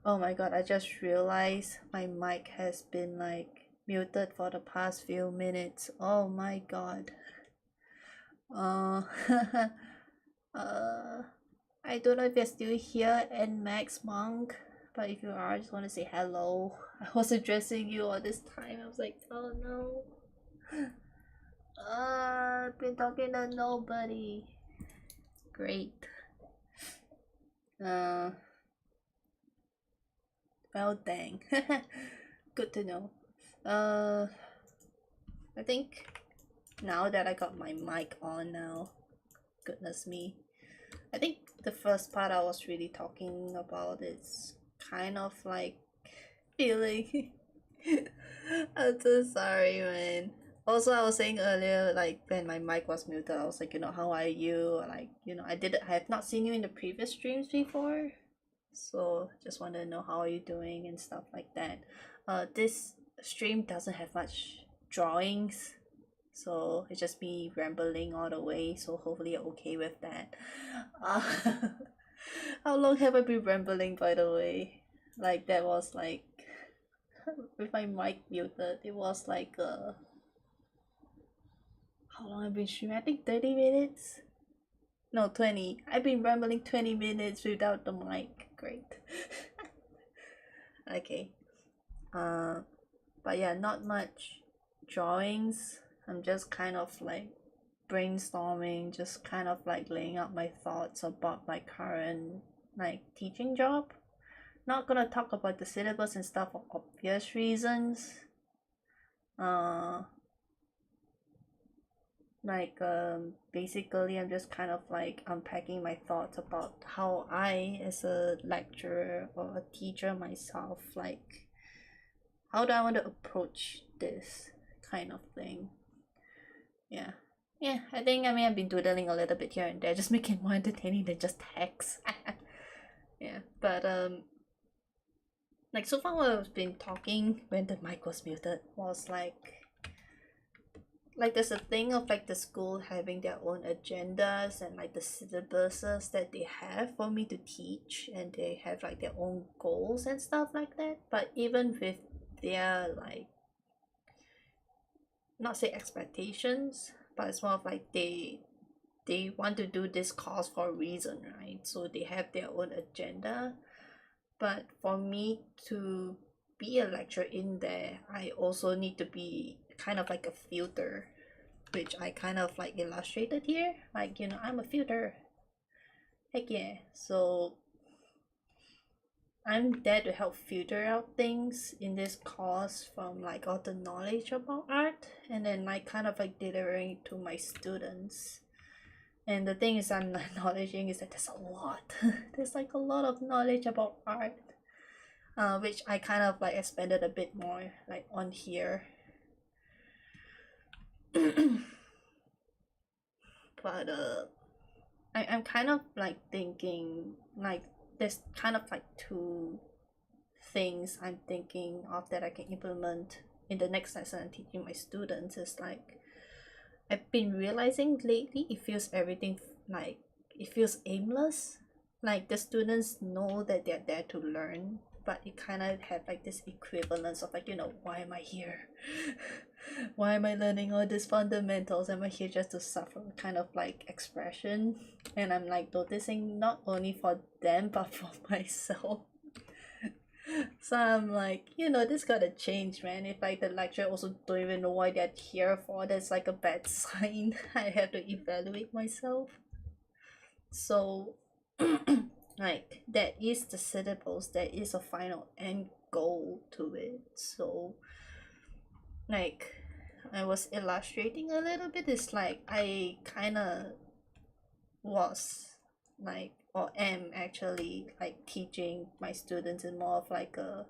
Oh my god, I just realized my mic has been like muted for the past few minutes. Oh my god. Uh, uh, I don't know if you're still here and Max Monk, but if you are, I just want to say hello. I was addressing you all this time. I was like, oh no. I've been talking to nobody. Great. Uh, well, dang. Good to know. Uh, I think now that I got my mic on now, goodness me. I think the first part I was really talking about is kind of like feeling. I'm so sorry, man. Also, I was saying earlier, like when my mic was muted, I was like, how are you? Like, I have not seen you in the previous streams before, so just want to know how are you doing and stuff like that. This stream doesn't have much drawings, so it's just me rambling all the way, so hopefully you're okay with that. uh, how long have I been rambling, by the way? Like that was like with my mic muted, it was like how long I've been streaming? I think 30 minutes. No, 20. I've been rambling 20 minutes without the mic. Great. Okay. But yeah, not much drawings. I'm just kind of like brainstorming, just kind of like laying out my thoughts about my current like teaching job. Not gonna talk about the syllabus and stuff for obvious reasons. Uh Basically I'm just kind of like unpacking my thoughts about how I as a lecturer or a teacher myself, like how do I want to approach this kind of thing. Yeah. Yeah, I think I've been doodling a little bit here and there, just make it more entertaining than just text. Yeah, but like so far what I've been talking when the mic was muted was like there's a thing of like the school having their own agendas and like the syllabuses that they have for me to teach, and they have like their own goals and stuff like that. But even with their like, not say expectations, but it's more of like they want to do this course for a reason, right? So they have their own agenda. But for me to be a lecturer in there, I also need to be kind of like a filter, which I kind of like illustrated here. Like, I'm a filter. Heck yeah. So I'm there to help filter out things in this course from like all the knowledge about art, and then like kind of like delivering it to my students. And the thing is I'm acknowledging is that there's a lot. There's like a lot of knowledge about art. Which I kind of like expanded a bit more like on here. But I'm kind of like thinking like there's kind of like two things I'm thinking of that I can implement in the next lesson I'm teaching my students. Is like I've been realizing lately it feels everything like it feels aimless. Like the students know that they're there to learn, but it kind of have like this equivalence of like, why am I here? Why am I learning all these fundamentals? Am I here just to suffer kind of like expression? And I'm like noticing not only for them but for myself. So I'm like, this gotta change, man. If like the lecturer also don't even know why they're here for, that's like a bad sign. I have to evaluate myself. So like that is the syllabus, there is a final end goal to it. So like I was illustrating a little bit, it's like I kinda was like, or am actually like teaching my students in more of like a,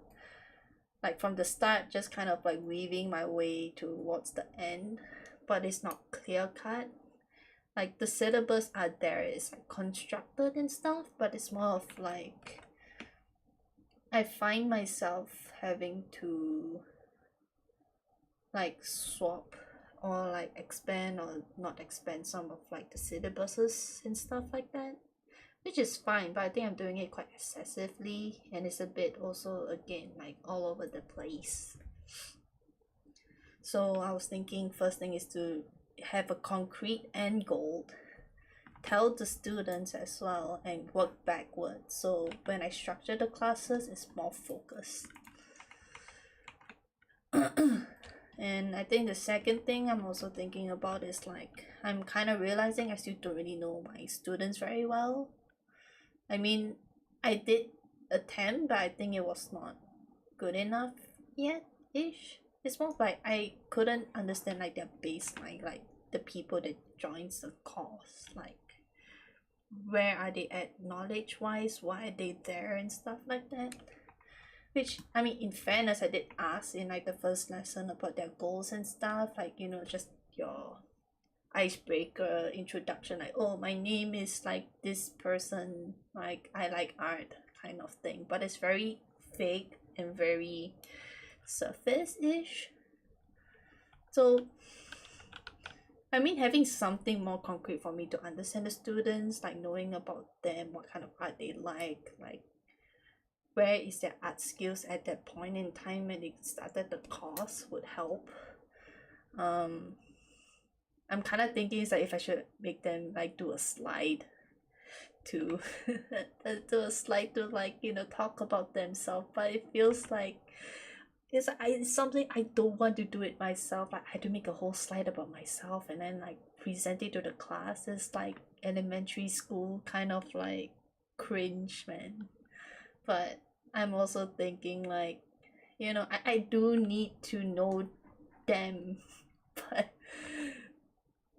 like from the start just kind of like weaving my way towards the end, but it's not clear cut. Like the syllabus are there, it's like constructed and stuff, but it's more of like I find myself having to like swap or like expand or not expand some of like the syllabuses and stuff like that. which is fine, but I think I'm doing it quite excessively, and it's a bit also, again, like all over the place. So I was thinking first thing is to have a concrete end goal, tell the students as well, and work backwards. So when I structure the classes, it's more focused. And I think the second thing I'm also thinking about is like, I'm kind of realizing I still don't really know my students very well. I mean, I did attempt, but I think it was not good enough yet-ish. It's more like I couldn't understand like their baseline, like the people that joins the course, like where are they at knowledge-wise, why are they there and stuff like that. Which, I mean, in fairness, I did ask in like the first lesson about their goals and stuff, like, you know, just your icebreaker introduction, like, oh, my name is like this person, like I like art kind of thing, but it's very vague and very surface-ish. So I mean, having something more concrete for me to understand the students, like knowing about them, what kind of art they like where is their art skills at that point in time when they started the course would help. I'm kind of thinking is like if I should make them like do a slide to do a slide to like, you know, talk about themselves, but it feels like it's something I don't want to do it myself. Like I had to make a whole slide about myself and then like present it to the class. It's like elementary school kind of like cringe, man. But I'm also thinking like, you know, I do need to know them, but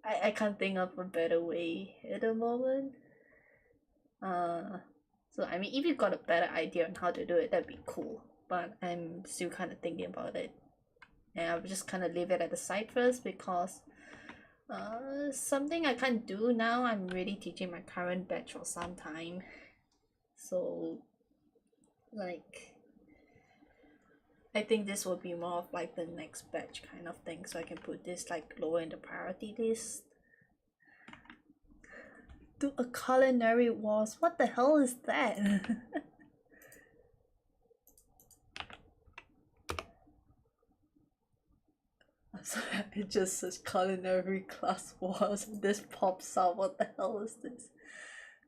I can't think of a better way at the moment. So I mean, if you got a better idea on how to do it, that'd be cool. But I'm still kind of thinking about it, and I'll just kind of leave it at the side first because something I can't do now. I'm really teaching my current batch for some time, so like I think this will be more of like the next batch kind of thing, so I can put this like lower in the priority list. Do a culinary wars. What the hell is that? Sorry, it just says culinary class wars. This pops up. What the hell is this?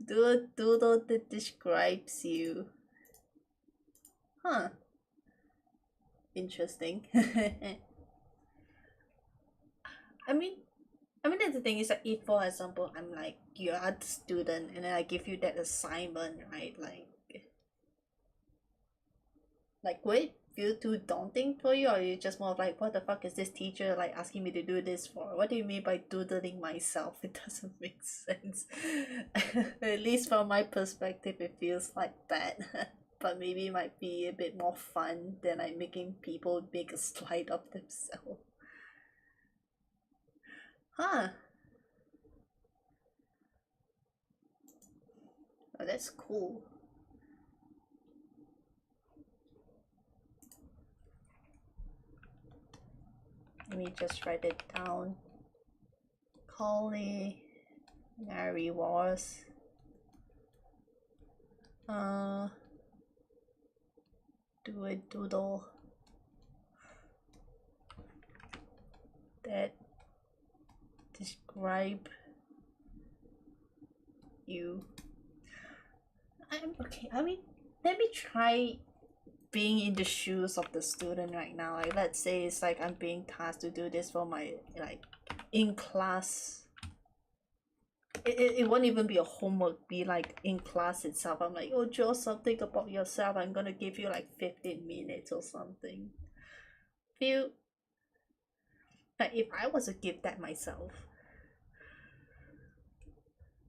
Do a doodle that describes you. Huh. Interesting. I mean, that's the thing is that if, for example, I'm like, you are the student and then I give you that assignment, right? Like would it feel too daunting for you, or you just more of like, what the fuck is this teacher like asking me to do this for? What do you mean by doodling myself? It doesn't make sense. At least from my perspective, it feels like that. But maybe it might be a bit more fun than like making people make a slide of themselves. Huh. Oh, that's cool. Let me just write it down. Culinary wars. Do a doodle that describe you. I'm okay. I mean, let me try being in the shoes of the student right now. Like, let's say it's like I'm being tasked to do this for my like in class. It won't even be a homework. Be like in class itself. I'm like, oh, draw something about yourself. I'm gonna give you like 15 minutes or something. Feel like if I was to give that myself.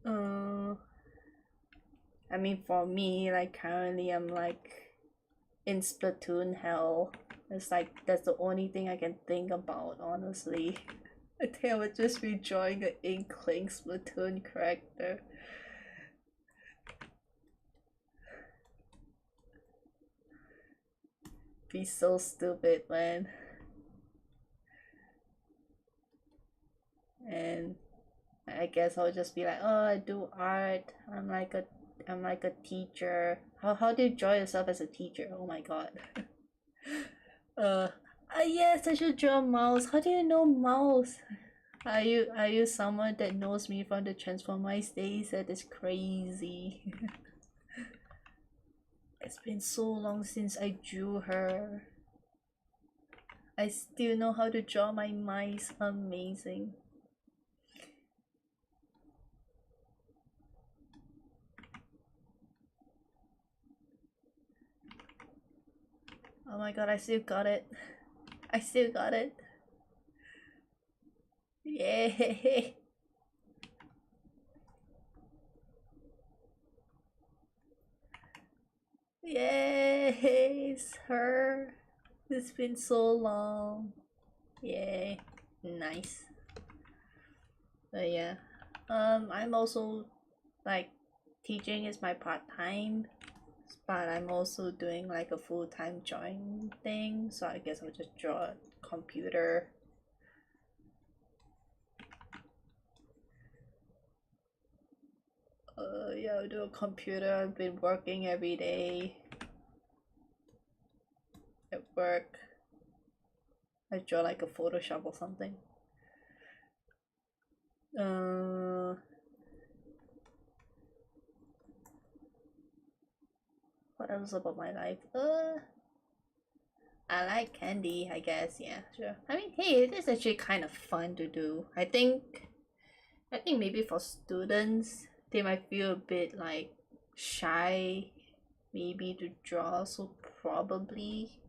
I mean, for me, like currently, I'm like in Splatoon hell. It's like that's the only thing I can think about, honestly. I think I would just be drawing an Inkling Splatoon character. Be so stupid, man. And I guess I'll just be like, oh, I do art. I'm like a I'm like a teacher. How do you draw yourself as a teacher? Oh my god. uh, yes, I should draw mouse. How do you know mouse? Are you someone that knows me from the Transformice days? That is crazy. It's been so long since I drew her. I still know how to draw my mice. Amazing. Oh my god, I still got it. I still got it. Yay! Yay! It's her. It's been so long. Yay! Nice. But yeah, I'm also like teaching is my part-time, but I'm also doing like a full-time drawing thing. So I guess I'll just draw a computer. Yeah, I'll do a computer. I've been working every day at work. I draw like a Photoshop or something. What else about my life? I like candy, I guess. Yeah, sure. I mean, hey, it is actually kind of fun to do. I think maybe for students, they might feel a bit like shy, maybe to draw. So probably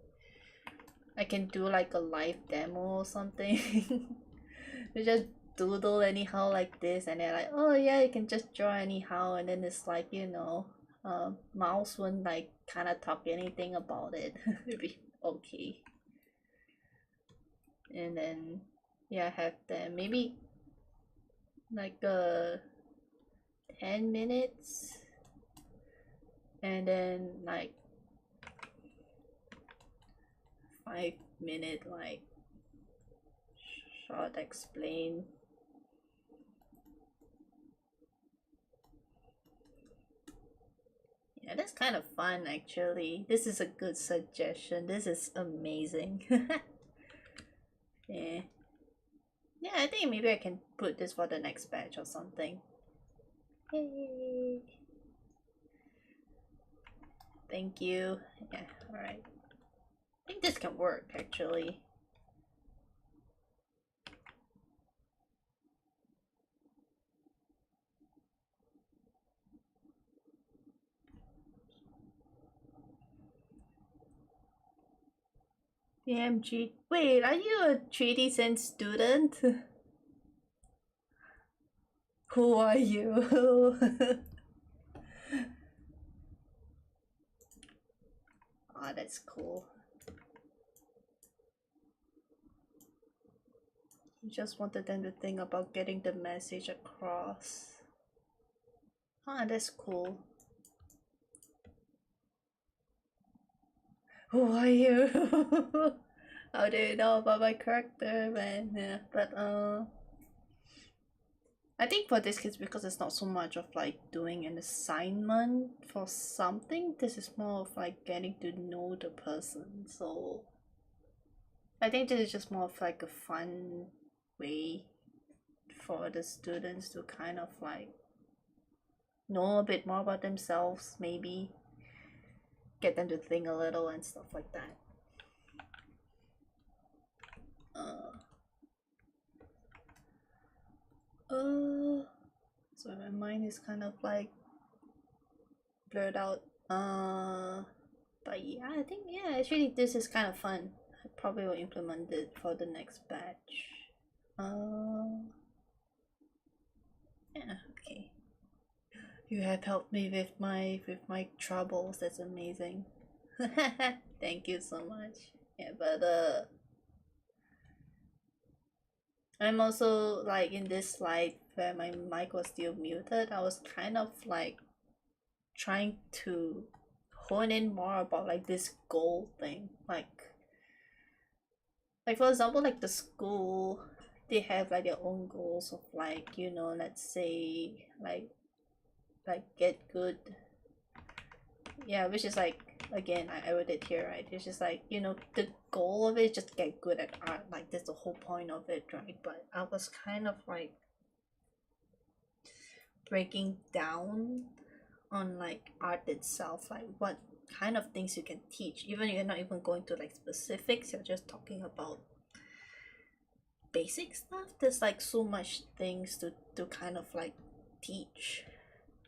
I can do like a live demo or something. You just doodle anyhow like this, and they're like, oh yeah, you can just draw anyhow, and then it's like, you know, mouse wouldn't like kind of talk anything about it. It'd be okay. And then yeah, have them maybe like 10 minutes, and then like 5 minute like short explain. Yeah, that's kind of fun actually. This is a good suggestion. This is amazing. Yeah. Yeah, I think maybe I can put this for the next batch or something. Yay. Thank you. Yeah, alright. I think this can work actually. AMG. Wait, are you a 3D Sense student? Who are you? Oh, that's cool. You just wanted them to think about getting the message across. Ah, that's cool. Who are you? How do you know about my character, man? Yeah, but I think for this case, because it's not so much of like doing an assignment for something, this is more of like getting to know the person. So I think this is just more of like a fun way for the students to kind of like know a bit more about themselves, maybe get them to think a little and stuff like that. So my mind is kind of like blurred out. But yeah, I think yeah, actually this is kind of fun. I probably will implement it for the next batch. Yeah, okay. You have helped me with my troubles. That's amazing. Thank you so much. Yeah, but I'm also like in this slide where my mic was still muted. I was kind of like trying to hone in more about like this goal thing. Like for example, like the school, they have like their own goals of like, you know, let's say like get good yeah, which is like, again, I wrote it here, right? It's just like, you know, the goal of it is just get good at art, like that's the whole point of it, right? But I was kind of like breaking down on like art itself, like what kind of things you can teach, even you're not even going to like specifics, you're just talking about basic stuff. There's like so much things to kind of like teach,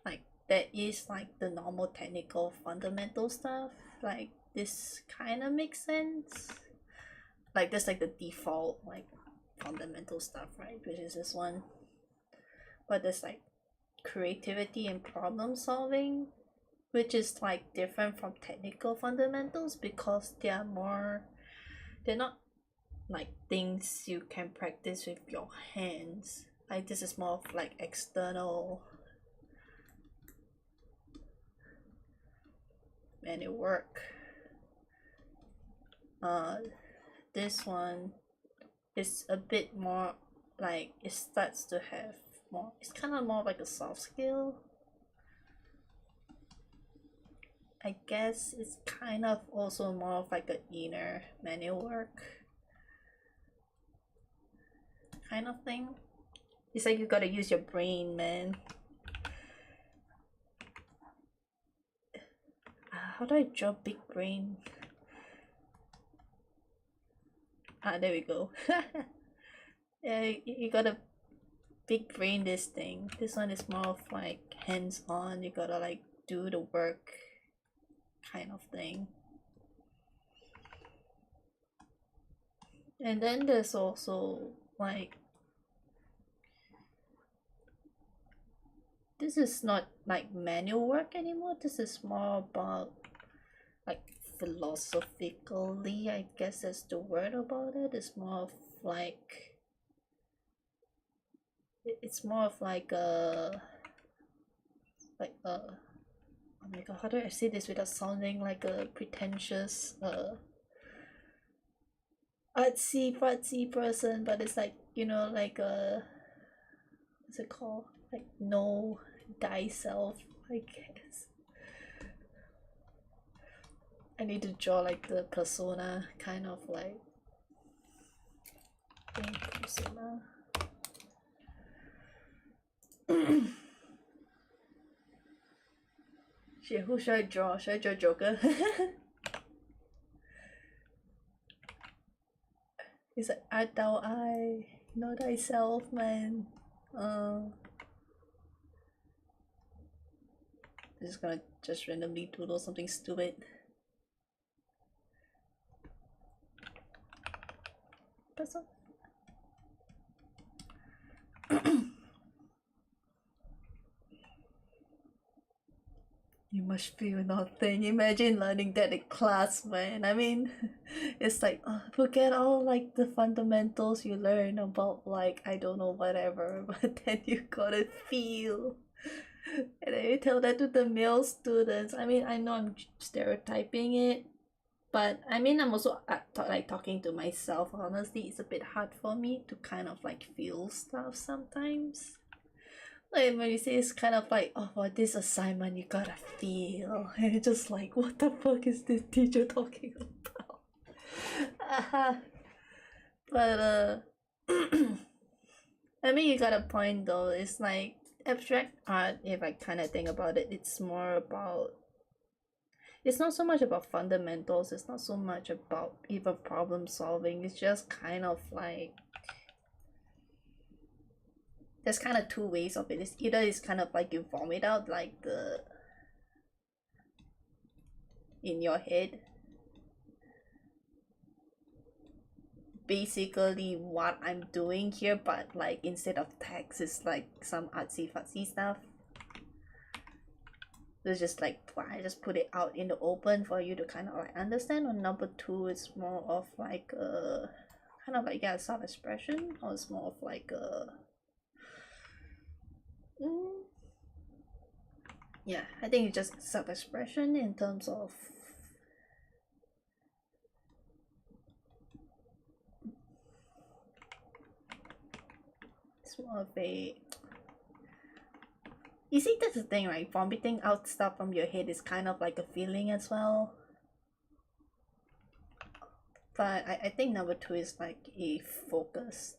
like that is like the normal technical fundamental stuff, like this kind of makes sense, like that's like the default like fundamental stuff, right, which is this one. But there's like creativity and problem solving, which is like different from technical fundamentals because they're not like things you can practice with your hands. Like this is more of like external manual work. This one is a bit more like it starts to have more, it's kind of more like a soft skill. I guess it's kind of also more of like an inner manual work kind of thing. It's like you gotta use your brain, man. How do I draw big brain? Ah, there we go. Yeah, you gotta big brain this thing. This one is more of like hands-on, you gotta like do the work kind of thing. And then there's also like, this is not like manual work anymore, this is more about like philosophically, I guess that's the word about it. It's more of like, it's more of like a oh my god, how do I say this without sounding like a pretentious artsy person, but it's like, you know, like a, what's it called, like know thyself, I guess. I need to draw like the persona kind of like thing, persona. Shit, who should I draw? Should I draw Joker? It's like, art thou I, know thyself, man. I'm just gonna just randomly doodle something stupid. That's all. You must feel nothing. Imagine learning that in class, man. I mean, it's like, forget all like the fundamentals you learn about like, I don't know, whatever, but then you gotta feel. And then you tell that to the male students. I mean, I know I'm stereotyping it, but I mean, I'm also like talking to myself. Honestly, it's a bit hard for me to kind of like feel stuff sometimes. Like when you say it's kind of like, oh, for this assignment you gotta feel, and it's just like, what the fuck is this teacher talking about? But I mean, you got a point though. It's like abstract art, if I kind of think about it, it's more about, it's not so much about fundamentals, it's not so much about even problem solving, it's just kind of like, there's kind of two ways of it. It's either it's kind of like you vomit out like the in your head basically what I'm doing here, but like instead of text it's like some artsy fartsy stuff. It's just like, I just put it out in the open for you to kind of like understand. Or number two, it's more of like a kind of like, yeah, self-expression, or it's more of like a yeah, I think it's just self-expression in terms of it's more of a, You see, that's the thing, right? Vomiting out stuff from your head is kind of like a feeling as well. But I think number 2 is like a focus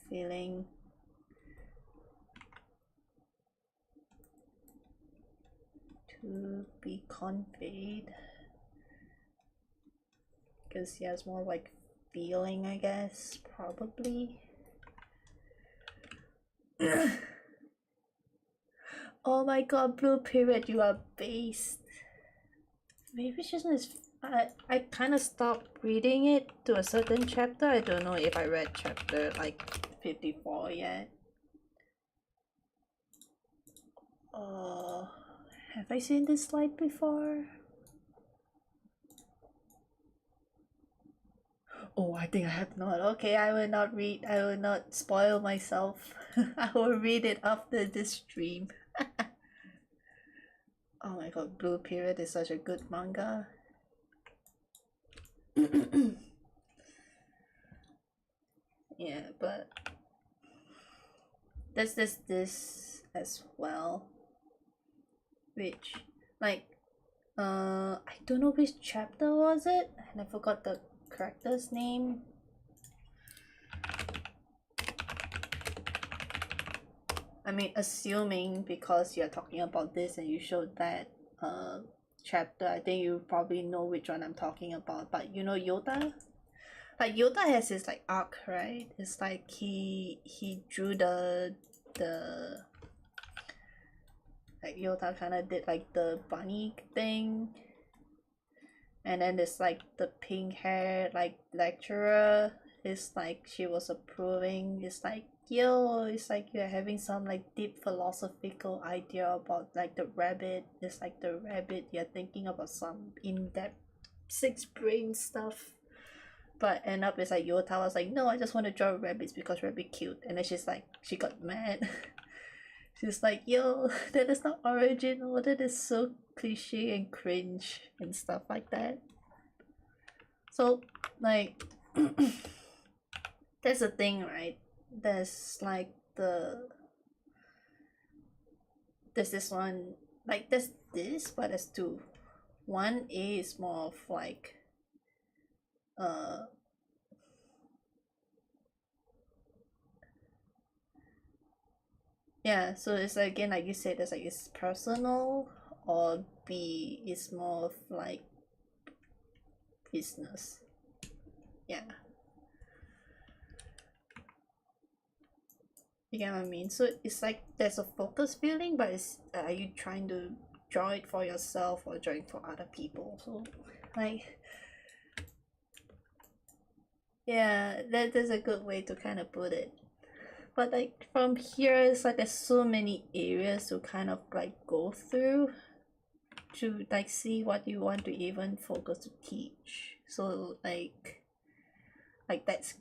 feeling. To be conveyed. Because yeah, it's more like feeling, I guess, probably. Oh my god, Blue Period, you are based. Maybe she's just I kind of stopped reading it to a certain chapter. I don't know if I read chapter like 54 yet. Have I seen this slide before? Oh, I think I have not. Okay, I will not read. I will not spoil myself. I will read it after this stream. Oh my god, Blue Period is such a good manga. Yeah, but there's this as well, which like I don't know which chapter was it, and I forgot the character's name. I mean, assuming because you're talking about this and you showed that chapter, I think you probably know which one I'm talking about. But you know Yoda? Like Yoda has his like arc, right? It's like he drew the like Yoda kind of did like the bunny thing, and then it's like the pink hair like lecturer. It's like she was approving. It's like, yo, it's like you're having some like deep philosophical idea about like the rabbit. It's like the rabbit, you're thinking about some in-depth six brain stuff. But end up it's like Yota was like, no, I just want to draw rabbits because rabbit cute. And then she's like, she got mad. She's like, yo, that is not original. That is so cliche and cringe and stuff like that. So like that's the thing, right? There's like there's this one, like there's this, but there's two. One is more of like yeah, so it's like, again, like you said, it's like it's personal, or B is more of like business. Yeah, you get what I mean? So it's like there's a focus feeling, but it's are you trying to draw it for yourself or draw it for other people? So like yeah, that is a good way to kind of put it. But like from here, it's like there's so many areas to kind of like go through to like see what you want to even focus to teach. So like that's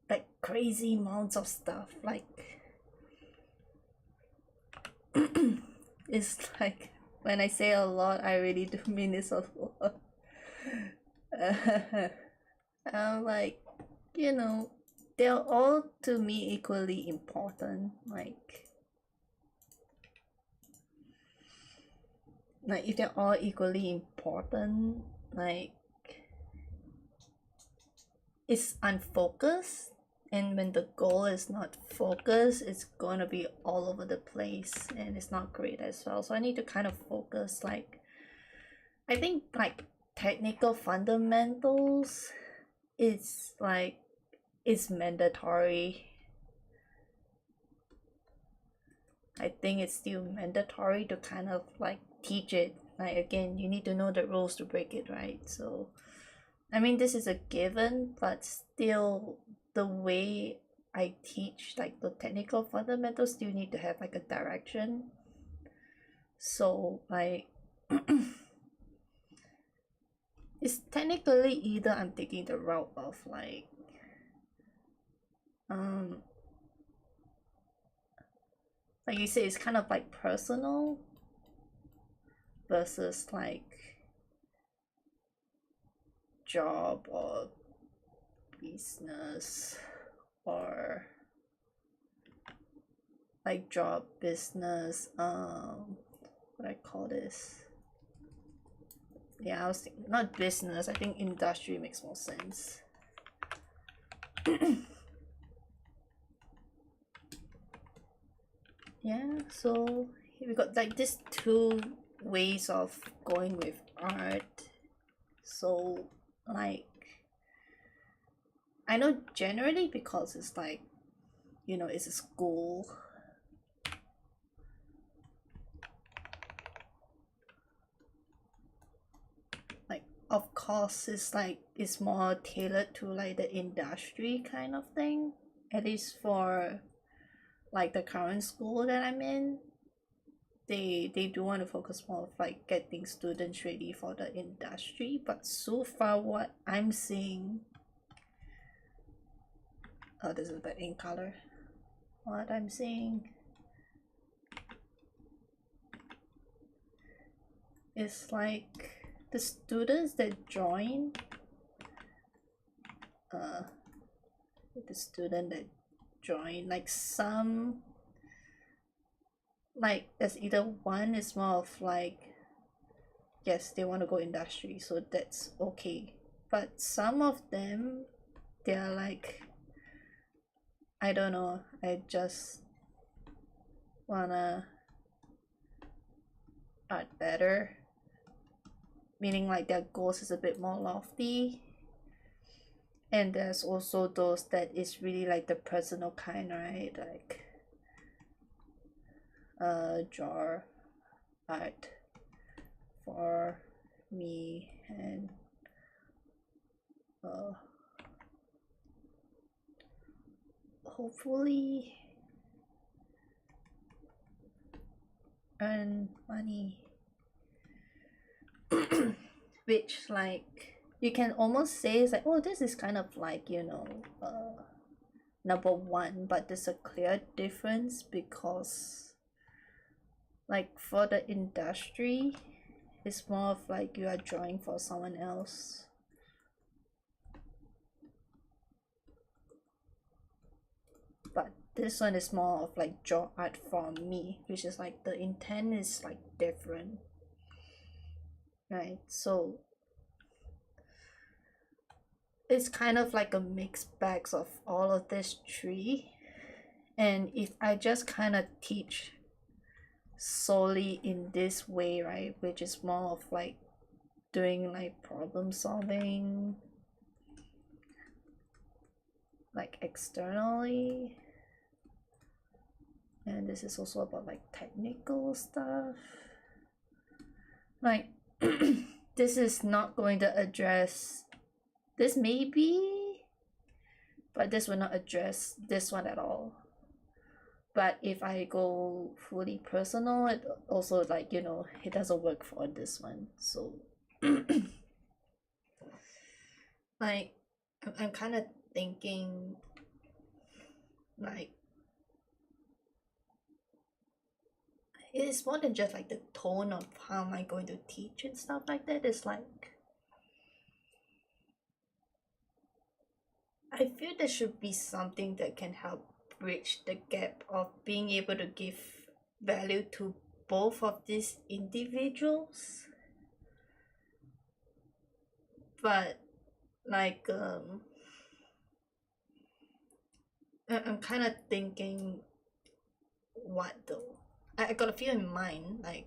like crazy amounts of stuff. Like it's like when I say a lot, I really do mean it's a lot. I'm like, you know, they're all to me equally important. Like if they're all equally important, like it's unfocused, and when the goal is not focused, it's gonna be all over the place and it's not great as well. So I need to kind of focus. Like I think like technical fundamentals, it's like it's mandatory. I think it's still mandatory to kind of like teach it. Like again, you need to know the rules to break it, right? So I mean, this is a given, but still the way I teach like the technical fundamentals still need to have like a direction. So like it's technically either I'm taking the route of like you say, it's kind of like personal versus like job or business, or like job, business, what I call this? Yeah, I was thinking, not business, I think industry makes more sense. Yeah, so we got like these two ways of going with art. So like, I know generally because it's like, you know, it's a school, like of course it's like it's more tailored to like the industry kind of thing, at least for like the current school that I'm in. They do want to focus more of like getting students ready for the industry, but so far what I'm seeing, oh, this is the ink color. What I'm seeing is like the students that join, the student that join, like some, like there's either one is more of like, yes, they want to go industry, so that's okay, but some of them, they're like, I don't know, I just wanna art better, meaning like their goals is a bit more lofty. And there's also those that is really like the personal kind, right? Like draw art for me and hopefully earn money. Which like you can almost say is like, oh, this is kind of like, you know, number one, but there's a clear difference because like for the industry, it's more of like you are drawing for someone else. But this one is more of like draw art for me, which is like the intent is like different, right? So it's kind of like a mixed bag of all of this three. And if I just kind of teach solely in this way, right, which is more of like doing like problem solving, like externally, and this is also about like technical stuff, like this is not going to address this, maybe, but this will not address this one at all. But if I go fully personal, it also like, you know, it doesn't work for this one. So like I'm kind of thinking like it's more than just like the tone of how am I going to teach and stuff like that. It's like I feel there should be something that can help bridge the gap of being able to give value to both of these individuals. But like I'm kind of thinking what though. I got a few in mind, like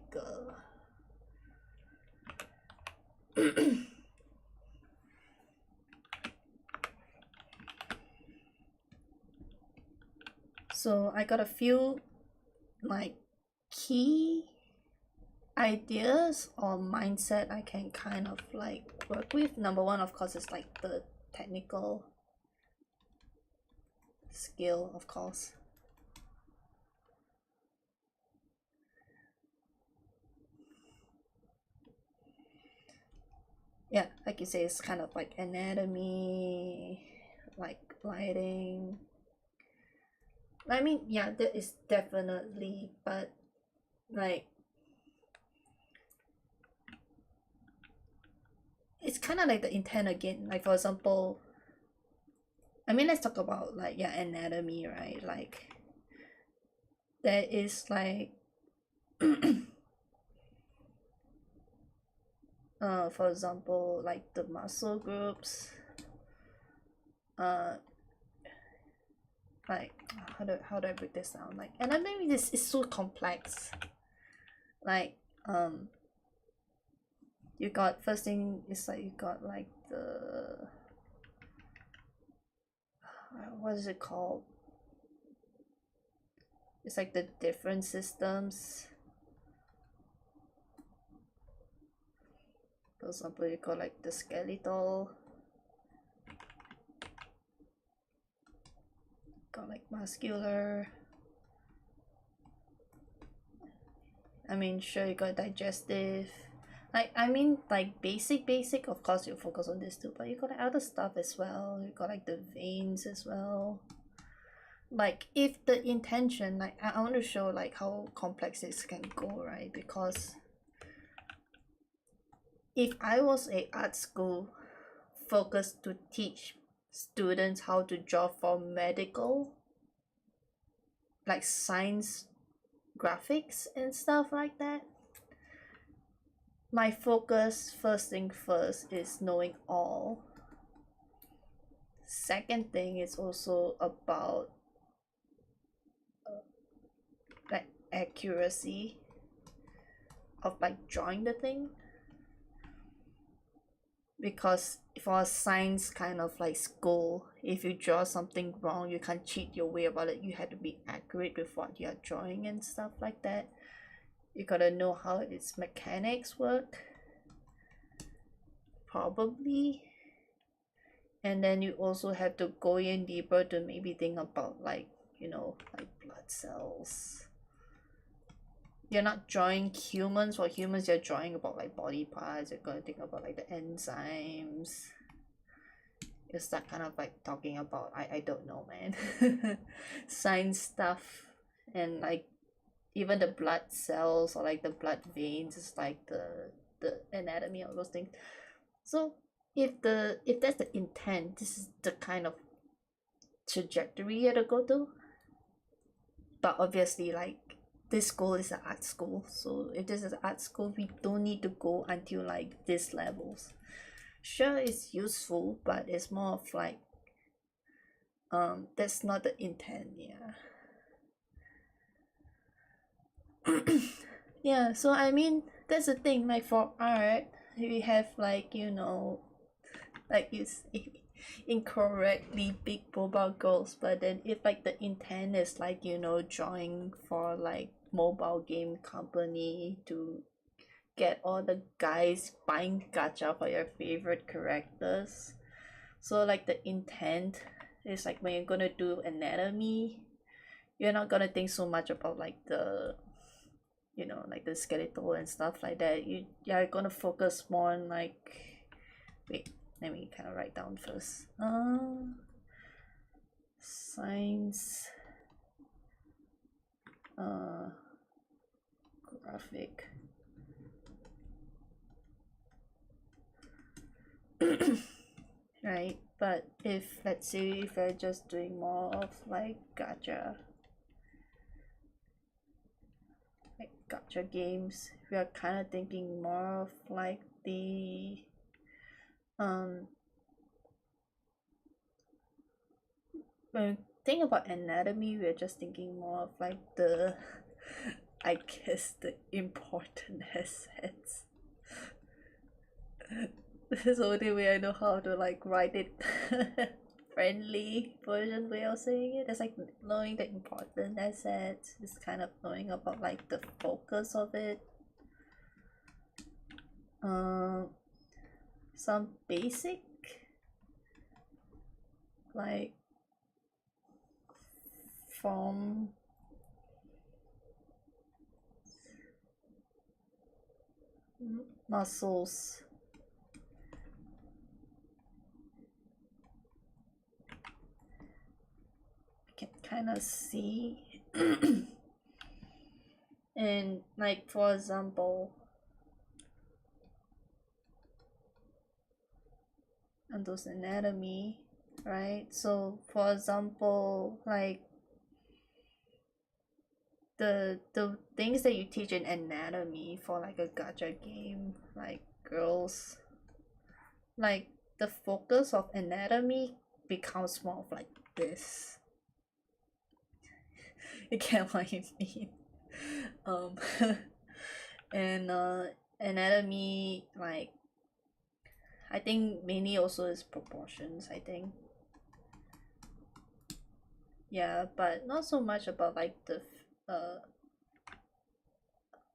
so I got a few like key ideas or mindset I can kind of like work with. Number one, of course, is like the technical skill, of course. Yeah, like you say, it's kind of like anatomy, like lighting. I mean, yeah, that is definitely, but like it's kind of like the intent again. Like for example, I mean, let's talk about like, yeah, anatomy, right? Like there is like for example, like the muscle groups, like how do I break this down? Like, and then maybe this is so complex. Like, you got first thing is like you got like the what is it called? It's like the different systems. For example, you got like the skeletal, got like muscular. I mean, sure, you got digestive. Like, I mean, like basic, of course, you focus on this too, but you got other stuff as well. You got like the veins as well. Like, if the intention, like, I want to show like how complex this can go, right? Because if I was a art school focused to teach students how to draw for medical, like science graphics and stuff like that, my focus first thing first is knowing all. Second thing is also about like accuracy of like drawing the thing, because for a science kind of like school, if you draw something wrong, you can't cheat your way about it. You have to be accurate with what you're drawing and stuff like that. You gotta know how its mechanics work, probably. And then you also have to go in deeper to maybe think about like, you know, like blood cells. You're not drawing humans. For humans, you're drawing about like body parts. You're gonna think about like the enzymes. You start kind of like talking about I don't know, man. Science stuff, and like even the blood cells or like the blood veins is like the anatomy of those things. So if that's the intent, this is the kind of trajectory you have to go to. But obviously, like, this school is an art school, so if this is an art school, we don't need to go until like these levels. Sure, it's useful, but it's more of like that's not the intent. Yeah, so I mean, that's the thing, like for art we have like, you know, like it's incorrectly big mobile goals, but then if like the intent is like, you know, drawing for like mobile game company to get all the guys buying gacha for your favorite characters, so like the intent is like when you're gonna do anatomy, you're not gonna think so much about like the, you know, like the skeletal and stuff like that. You're gonna focus more on like, wait, let me kind of write down first. Science graphic. Right, but if let's say if you're just doing more of like gacha games, we are kind of thinking more of like the when we think about anatomy, we're just thinking more of like the I guess the important assets. This is the only way I know how to like write it. Friendly version way of saying it. It's like knowing the important assets. It's kind of knowing about like the focus of it. Some basic like form muscles. Can kind of see. And like for example, and those anatomy, right? So for example, like the things that you teach in anatomy for like a gacha game, like girls, like the focus of anatomy becomes more of like this. You get what I mean? um and anatomy, like I think mainly also is proportions, I think. Yeah, but not so much about like the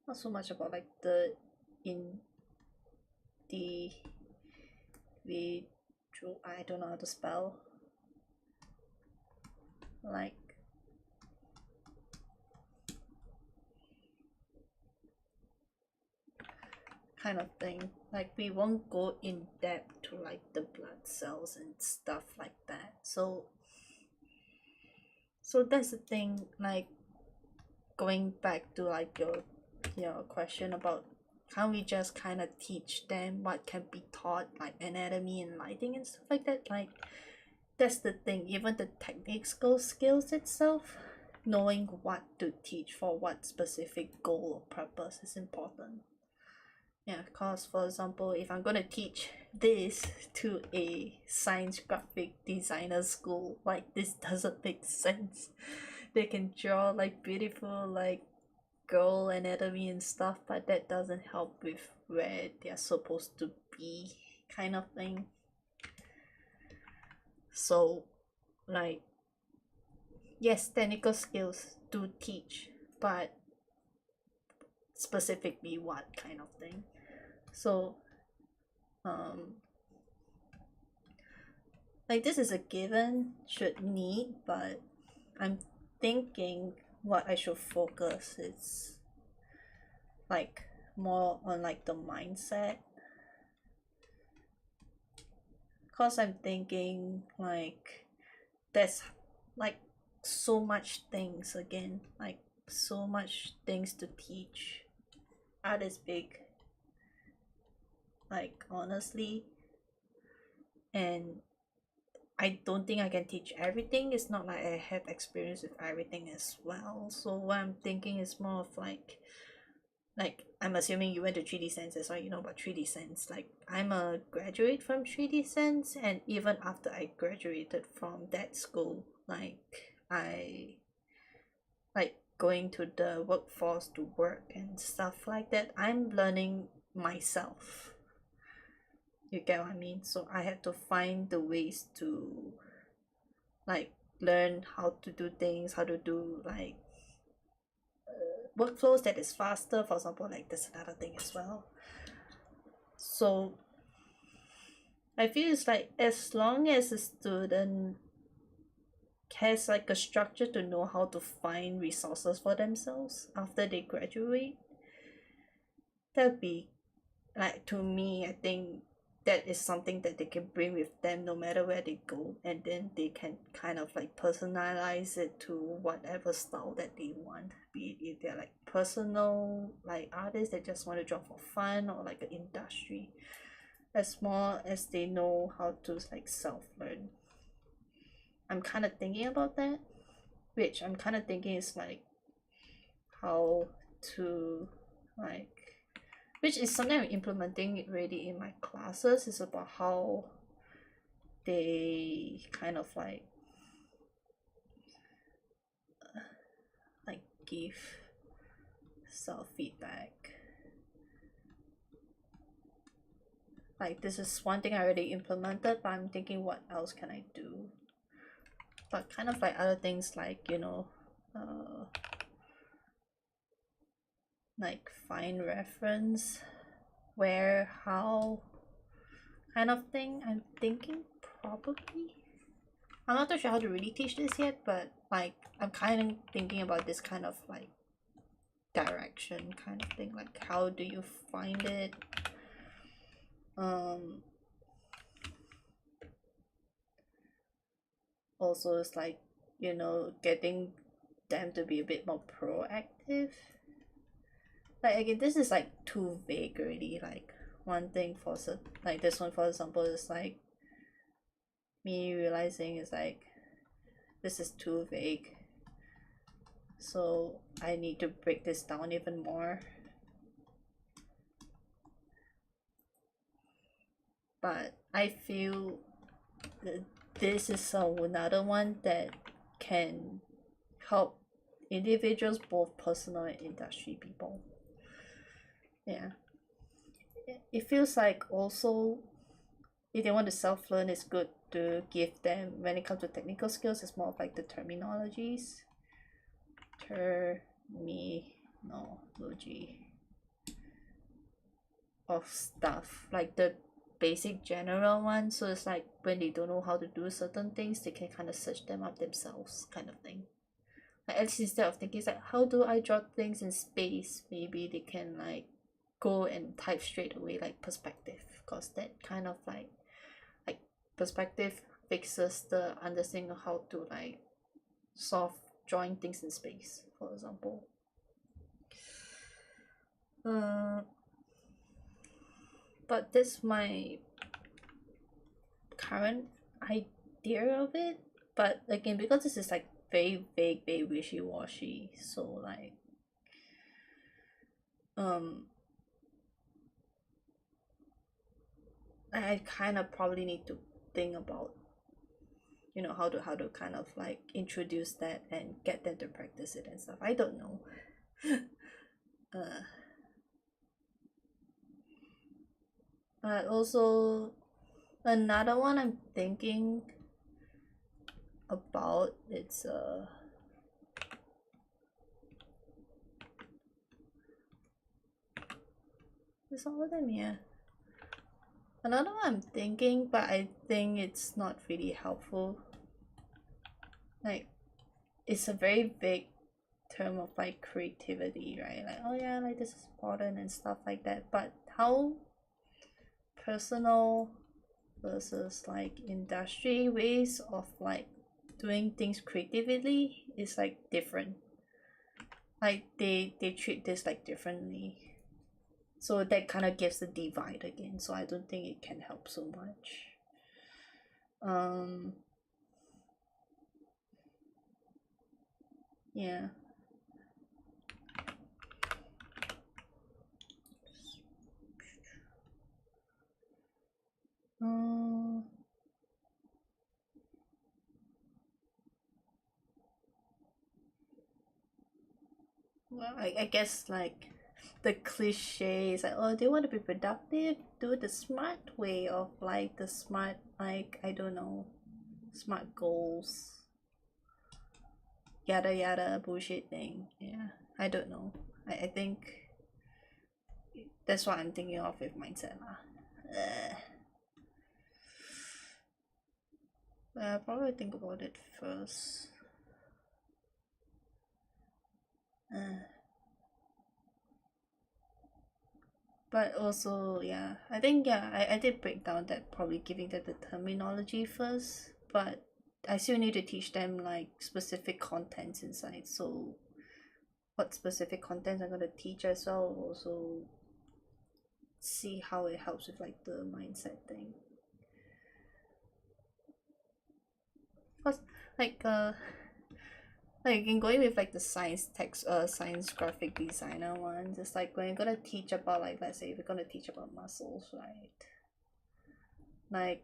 not so much about like the in the I don't know how to spell, like kind of thing. Like we won't go in depth to like the blood cells and stuff like that. So that's the thing, like going back to like your question about, can't we just kind of teach them what can be taught, like anatomy and lighting and stuff like that? Like that's the thing, even the technical skills itself, knowing what to teach for what specific goal or purpose is important. Yeah, because for example, if I'm gonna teach this to a science graphic designer school, like this doesn't make sense. They can draw like beautiful like girl anatomy and stuff, but that doesn't help with where they're supposed to be, kind of thing. So like yes, technical skills do teach, but specifically what kind of thing. So like this is a given, should need, but I'm thinking what I should focus is like more on like the mindset, because I'm thinking like there's like so much things, again, like so much things to teach. Art is big, like honestly, and I don't think I can teach everything. It's not like I have experience with everything as well. So what I'm thinking is more of like I'm assuming you went to 3D Sense, that's why you know about 3D Sense. Like I'm a graduate from 3D Sense, and even after I graduated from that school, like I like going to the workforce to work and stuff like that, I'm learning myself. You get what I mean? So I have to find the ways to like learn how to do things, how to do like workflows that is faster, for example. Like that's another thing as well. So I feel it's like as long as a student has like a structure to know how to find resources for themselves after they graduate, that'd be like, to me, I think that is something that they can bring with them no matter where they go, and then they can kind of like personalize it to whatever style that they want, be it if they're like personal like artists that just want to draw for fun, or like an industry, as more as they know how to like self-learn. I'm kind of thinking about that, which I'm kind of thinking is like how to like, which is something I'm implementing already in my classes, is about how they kind of like give self feedback. Like this is one thing I already implemented, but I'm thinking what else can I do. But kind of like other things, like like find reference, where, how, kind of thing. I'm thinking probably, I'm not too sure how to really teach this yet, but like I'm kind of thinking about this kind of like direction kind of thing, like how do you find it. Also it's like, getting them to be a bit more proactive. Like again, this is like too vague already. Like one thing for like this one, for example, is like me realizing is like this is too vague. so I need to break this down even more. But I feel that this is another one that can help individuals, both personal and industry people. Yeah, it feels like also if they want to self-learn, it's good to give them, when it comes to technical skills, it's more of like the terminologies. Terminology of stuff, like the basic general one. So it's like when they don't know how to do certain things, they can kind of search them up themselves, kind of thing. Like at least instead of thinking it's like, how do I draw things in space, maybe they can like go and type straight away like perspective, because that kind of like perspective fixes the understanding of how to like solve drawing things in space, for example. But that's my current idea of it. But again, because this is like very vague, very wishy-washy, so like I kind of probably need to think about, you know, how to kind of like introduce that and get them to practice it and stuff. I don't know. Also another one I'm thinking about, it's all of them, yeah. Another one I'm thinking, but I think it's not really helpful. Like, it's a very vague term of like creativity, right? Like, oh yeah, like this is important and stuff like that. But how personal versus like industry ways of like doing things creatively is like different. Like they treat this like differently. So that kind of gives the divide again. So I don't think it can help so much. Yeah. Well, I guess like the cliches like, oh, they want to be productive, do the smart way of like the smart, like, I don't know, smart goals, yada yada bullshit thing. Yeah, I don't know. I think that's what I'm thinking of with mindset lah. I'll probably think about it first. But also, yeah, I think, yeah, I did break down that probably giving them the terminology first, but I still need to teach them like specific contents inside. So what specific contents I'm going to teach as well, also see how it helps with like the mindset thing. Because like in going with like the science text, science graphic designer ones, it's like when you're gonna teach about, like, let's say if you're gonna teach about muscles, right? Like,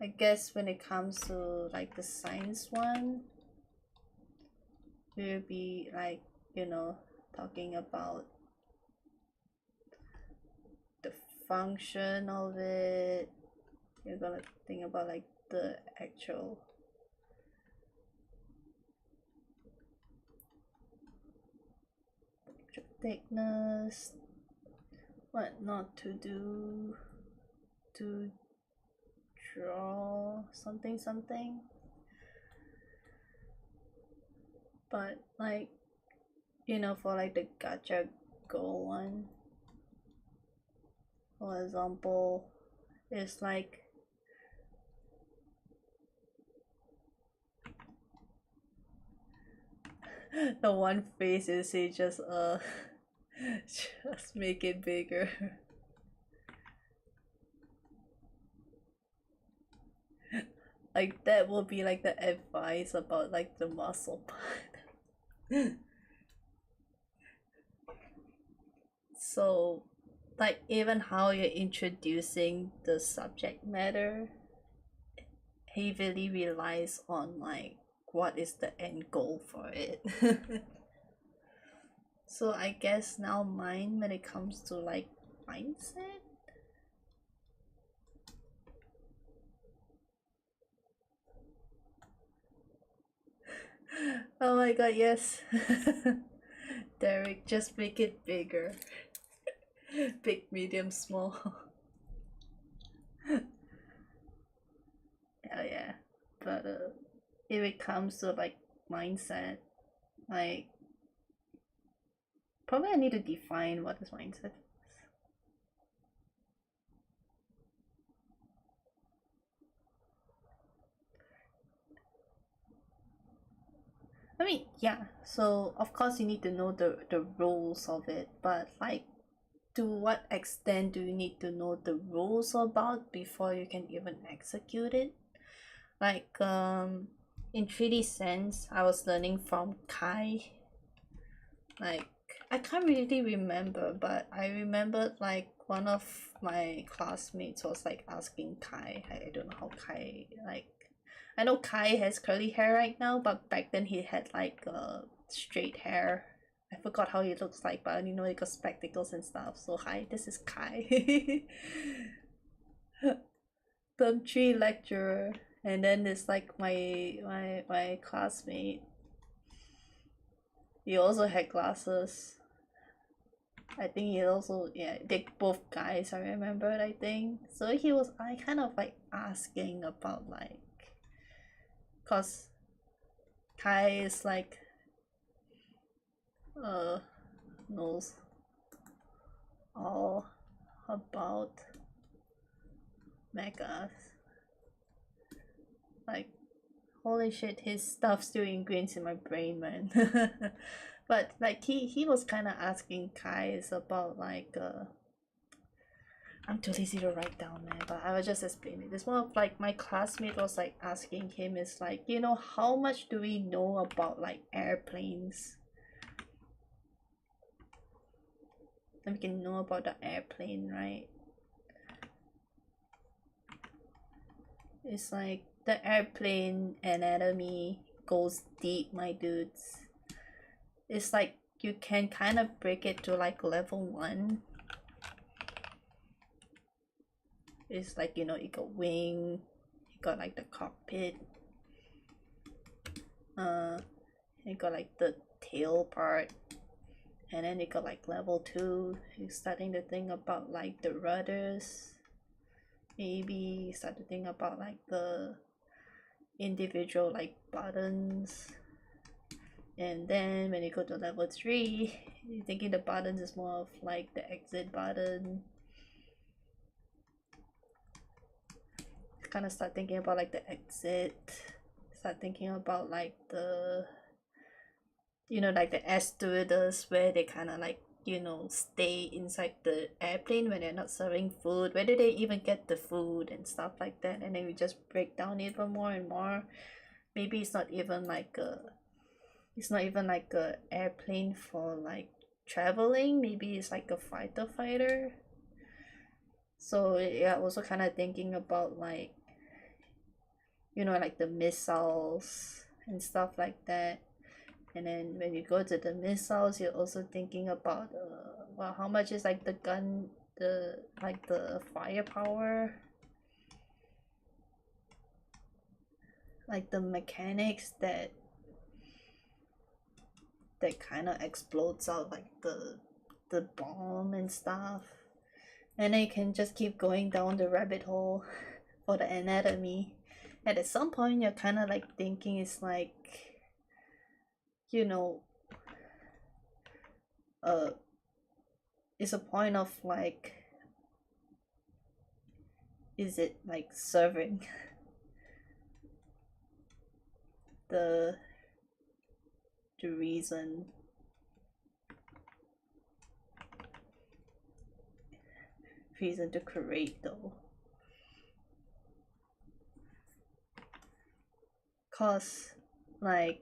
I guess when it comes to like the science one, we'll be like, you know, talking about the function of it. You're gonna think about like the actual thickness, what not to do to draw something something. But like, you know, for like the gacha goal one, for example, it's like the one phrase is say just just make it bigger. Like that will be like the advice about like the muscle part. So like even how you're introducing the subject matter heavily relies on like what is the end goal for it. So I guess now mine when it comes to like mindset. Oh my god, yes. Derek, just make it bigger. Big, medium, small. Hell yeah. But if it comes to like mindset, like probably I need to define what is mindset. I mean, yeah. So of course you need to know the rules of it, but like, to what extent do you need to know the rules about before you can even execute it? Like in 3D Sense, I was learning from Kai. Like I can't really remember, but I remembered like one of my classmates was like asking Kai. I don't know how Kai like. I know Kai has curly hair right now, but back then he had like straight hair. I forgot how he looks like, but I only know he got spectacles and stuff. So hi, this is Kai. Term 3 lecturer. And then there's like my classmate. He also had glasses. I think he also, yeah, they both guys, I remembered, I think. So he was, I kind of like asking about like, cause Kai is like knows all about mechas. Like holy shit, his stuff still ingrained in my brain, man. But like he was kind of asking Kai about like I'm too lazy to write down, man, but I will just explain it. This one of like my classmate was like asking him is like, you know, how much do we know about like airplanes? And we can know about the airplane, right? It's like the airplane anatomy goes deep, my dudes. It's like you can kind of break it to like level 1. It's like, you know, you got wing, you got like the cockpit, you got like the tail part, and then you got like level 2, you're starting to think about like the rudders, maybe start to think about like the individual like buttons. And then when you go to level 3, you're thinking the buttons is more of like the exit button. Kind of start thinking about like the exit, start thinking about like the, you know, like the air stewardess where they kind of like, you know, stay inside the airplane when they're not serving food. Where do they even get the food and stuff like that? And then we just break down even more and more. Maybe it's not even like a airplane for like traveling. Maybe it's like a fighter. So yeah, also kind of thinking about like, you know, like the missiles and stuff like that. And then when you go to the missiles, you're also thinking about well, how much is like the gun, the like the firepower, like the mechanics that kind of explodes out like the bomb and stuff. And then you can just keep going down the rabbit hole for the anatomy. And at some point you're kind of like thinking it's like, you know, it's a point of like, is it like serving the reason to create though? Cause like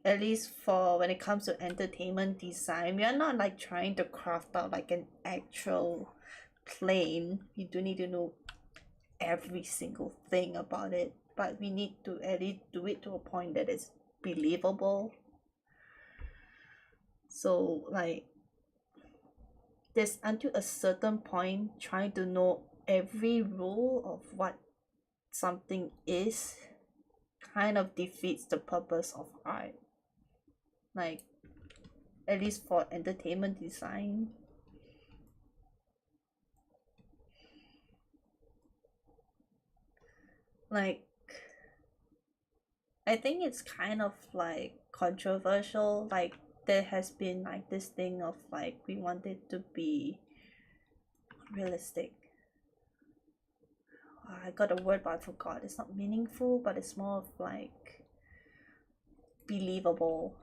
at least for when it comes to entertainment design, we are not like trying to craft out like an actual plane. You do need to know every single thing about it, but we need to at least do it to a point that is believable. So like there's until a certain point trying to know every rule of what something is kind of defeats the purpose of art. Like at least for entertainment design. Like I think it's kind of like controversial. Like there has been like this thing of like we want it to be realistic. I got a word but I forgot. It's not meaningful, but it's more of like believable.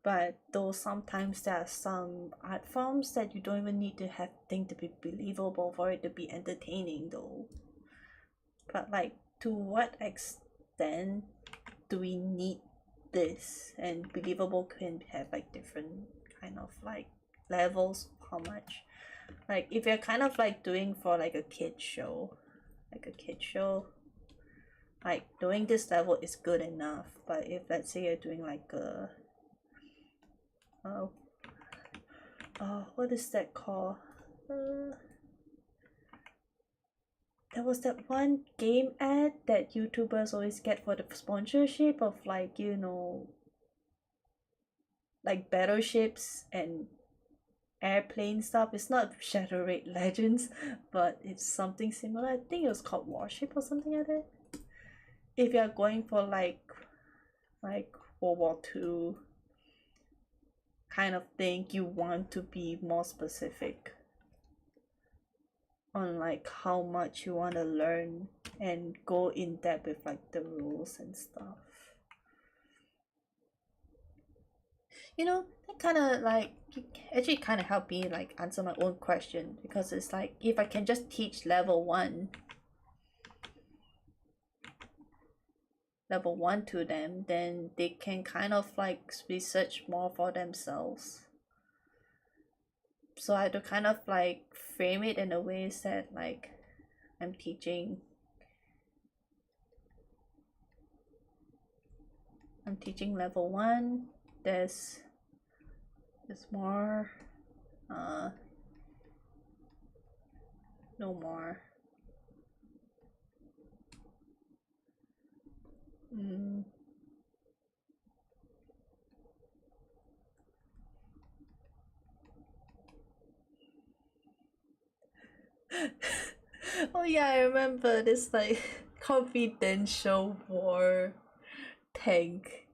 But though sometimes there are some art forms that you don't even need to have things to be believable for it to be entertaining though. But like to what extent do we need this? And believable can have like different kind of like levels of how much. Like if you're kind of like doing for like a kid show, like doing this level is good enough. But if let's say you're doing like a what is that called? There was that one game ad that YouTubers always get for the sponsorship of like, you know, like battleships and airplane stuff. It's not Shadow Raid Legends, but it's something similar. I think it was called Warship or something like that. If you're going for like World War II kind of thing, you want to be more specific on like how much you want to learn and go in depth with like the rules and stuff. You know, that kind of like actually kind of helped me like answer my own question, because it's like if I can just teach level 1 to them, then they can kind of like research more for themselves. So I had to kind of like frame it in a way that like I'm teaching level 1. There's more no more oh yeah, I remember this like confidential war tank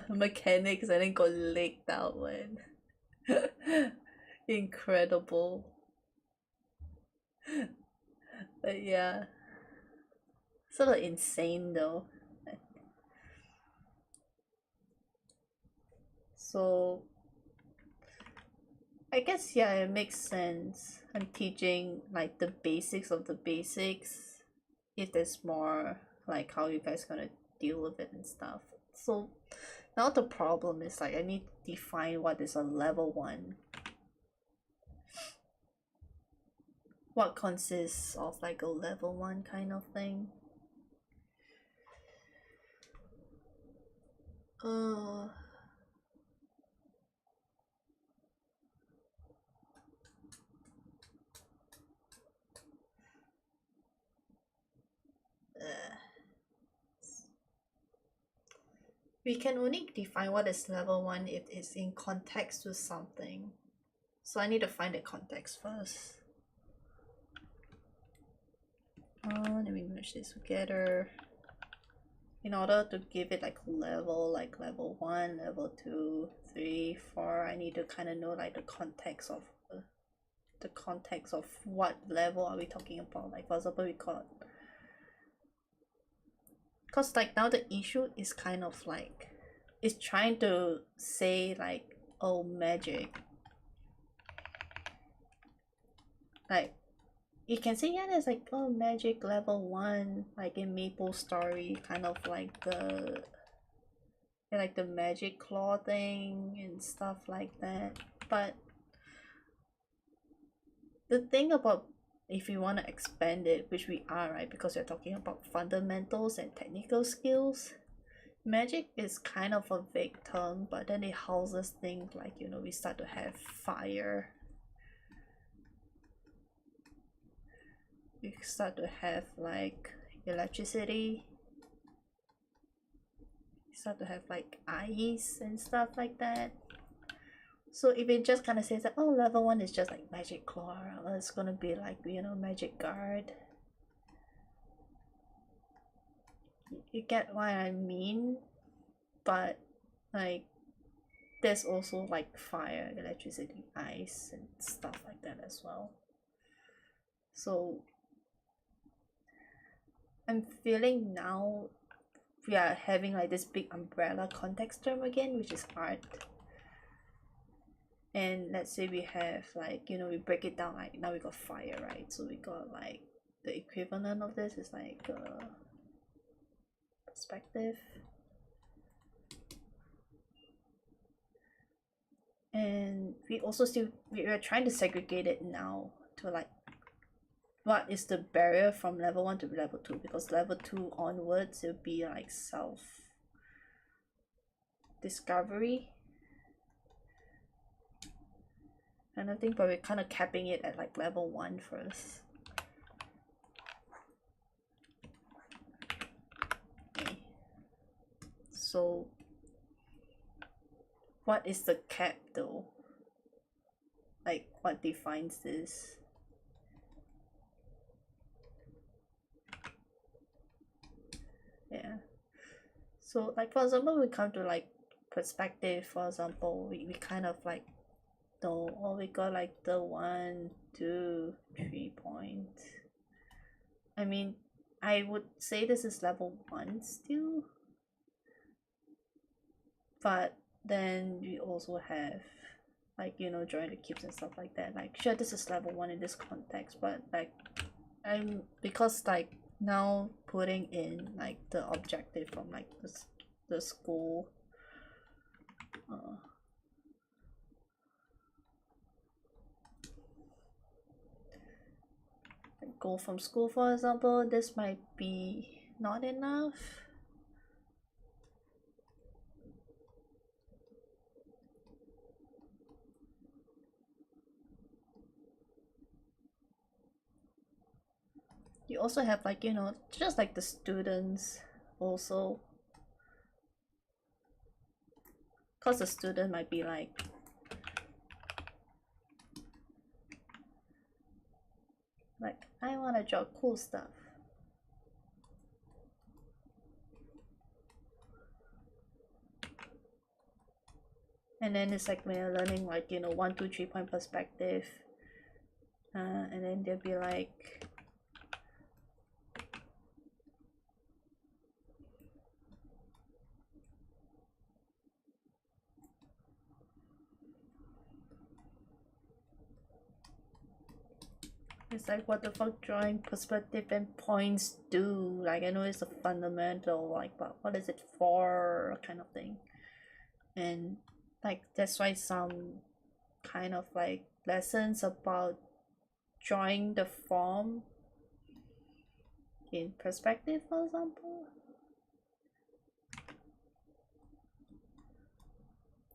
mechanics and then got leaked out when incredible. But yeah, sort of insane though. So I guess yeah, it makes sense. I'm teaching like the basics of the basics. If there's more, like how you guys gonna deal with it and stuff. So now the problem is like I need to define what is a level 1. What consists of like a level 1 kind of thing. We can only define what is level 1 if it's in context with something. So I need to find the context first. Let me merge this together. In order to give it like level 1, level 2, 3, 4, I need to kind of know like the context of what level are we talking about. Like for example, we got, because like now the issue is kind of like it's trying to say like, oh, magic, like you can say, yeah, there's like, oh, magic level 1, like in Maple Story, kind of like the magic claw thing and stuff like that. But the thing about, if you want to expand it, which we are, right, because we're talking about fundamentals and technical skills, magic is kind of a vague term, but then it houses things like, you know, we start to have fire, we start to have like electricity, we start to have like ice and stuff like that. So if it just kind of says that, oh, level 1 is just like magic claw, or it's gonna be like, you know, magic guard, you get what I mean. But like there's also like fire, electricity, ice and stuff like that as well. So I'm feeling now we are having like this big umbrella context term again, which is art. And let's say we have like, you know, we break it down, like now we got fire, right? So we got like the equivalent of this is like perspective. And we also we're trying to segregate it now to like what is the barrier from level 1 to level 2, because level 2 onwards it'll be like self discovery kind of thing, but we're kind of capping it at like level 1 first. Okay. So what is the cap though? Like what defines this? Yeah. So like for example, we come to like perspective, for example, we kind of like know, oh, we got like the 1, 2, 3 points. I mean, I would say this is level 1 still, but then we also have like, you know, drawing the cubes and stuff like that. Like sure, this is level 1 in this context, but like because like now putting in like the objective from like the school go from school, for example, this might be not enough. You also have like, you know, just like the students also, because the student might be like I want to draw cool stuff. And then it's like when you're learning like, you know, 1, 2, 3 point perspective, and then they'll be like it's like what the fuck drawing perspective and points do? Like I know it's a fundamental, like, but what is it for kind of thing. And like that's why some kind of like lessons about drawing the form in perspective, for example,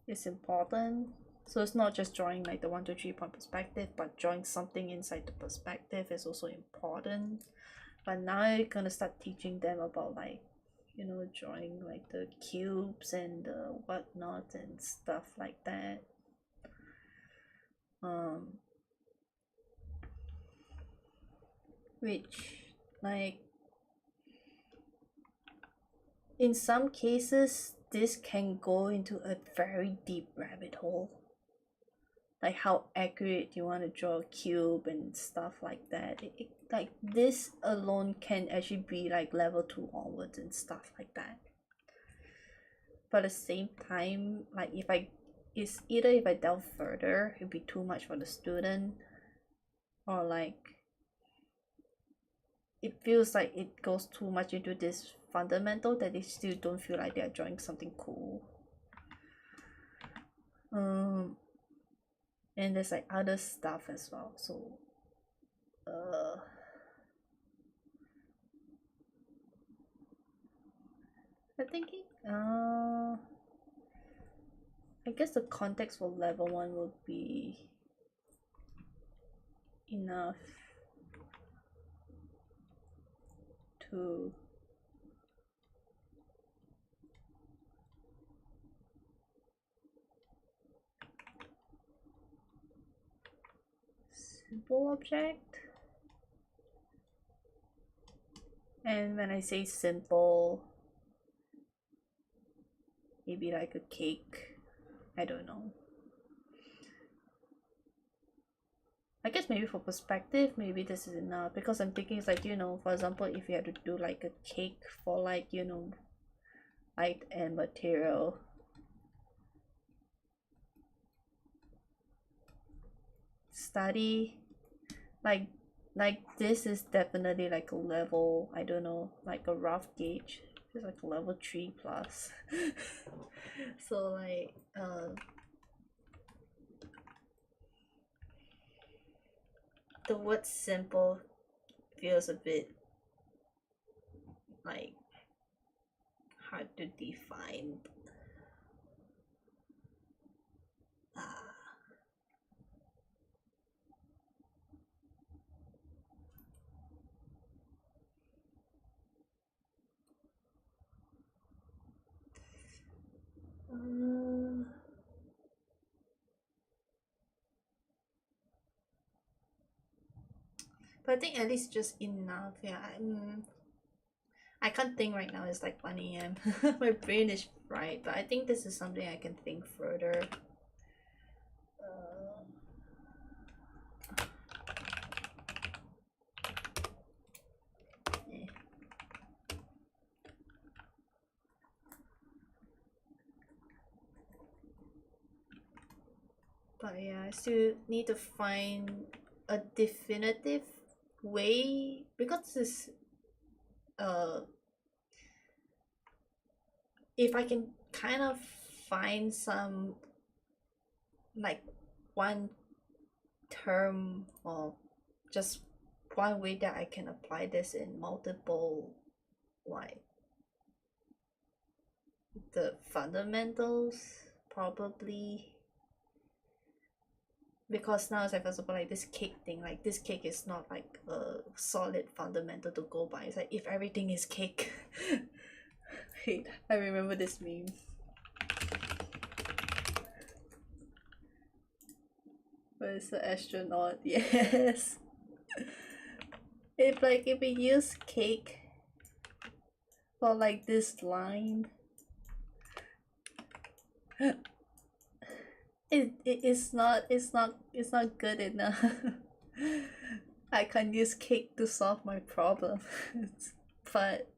is important. So it's not just drawing like the 1, 2, 3 point perspective, but drawing something inside the perspective is also important. But now you're gonna start teaching them about like, you know, drawing like the cubes and the whatnot and stuff like that. Which like in some cases this can go into a very deep rabbit hole, like how accurate you want to draw a cube and stuff like that. Like this alone can actually be like level 2 onwards and stuff like that. But at the same time, like it's either if I delve further it'd be too much for the student, or like it feels like it goes too much into this fundamental that they still don't feel like they're drawing something cool. And there's like other stuff as well, so I think I guess the context for level 1 would be enough to simple object. And when I say simple, maybe like a cake, I don't know. I guess maybe for perspective, maybe this is enough, because I'm thinking it's like, you know, for example, if you had to do like a cake for like, you know, light and material, study, like this is definitely like a level, I don't know, like a rough gauge. It's like a level 3 plus. So like the word simple feels a bit like hard to define. But I think at least just enough. Yeah, I can't think right now. It's like 1 a.m. My brain is fried, but I think this is something I can think further. But yeah, I still need to find a definitive way, because this if I can kind of find some like one term or just one way that I can apply this in multiple, like the fundamentals, probably. Because now, as for example, like this cake thing, like this cake is not like a solid fundamental to go by. It's like if everything is cake. Wait, I remember this meme. Where's the astronaut? Yes. If we use cake for like this line, it's not good enough. I can't use cake to solve my problem. But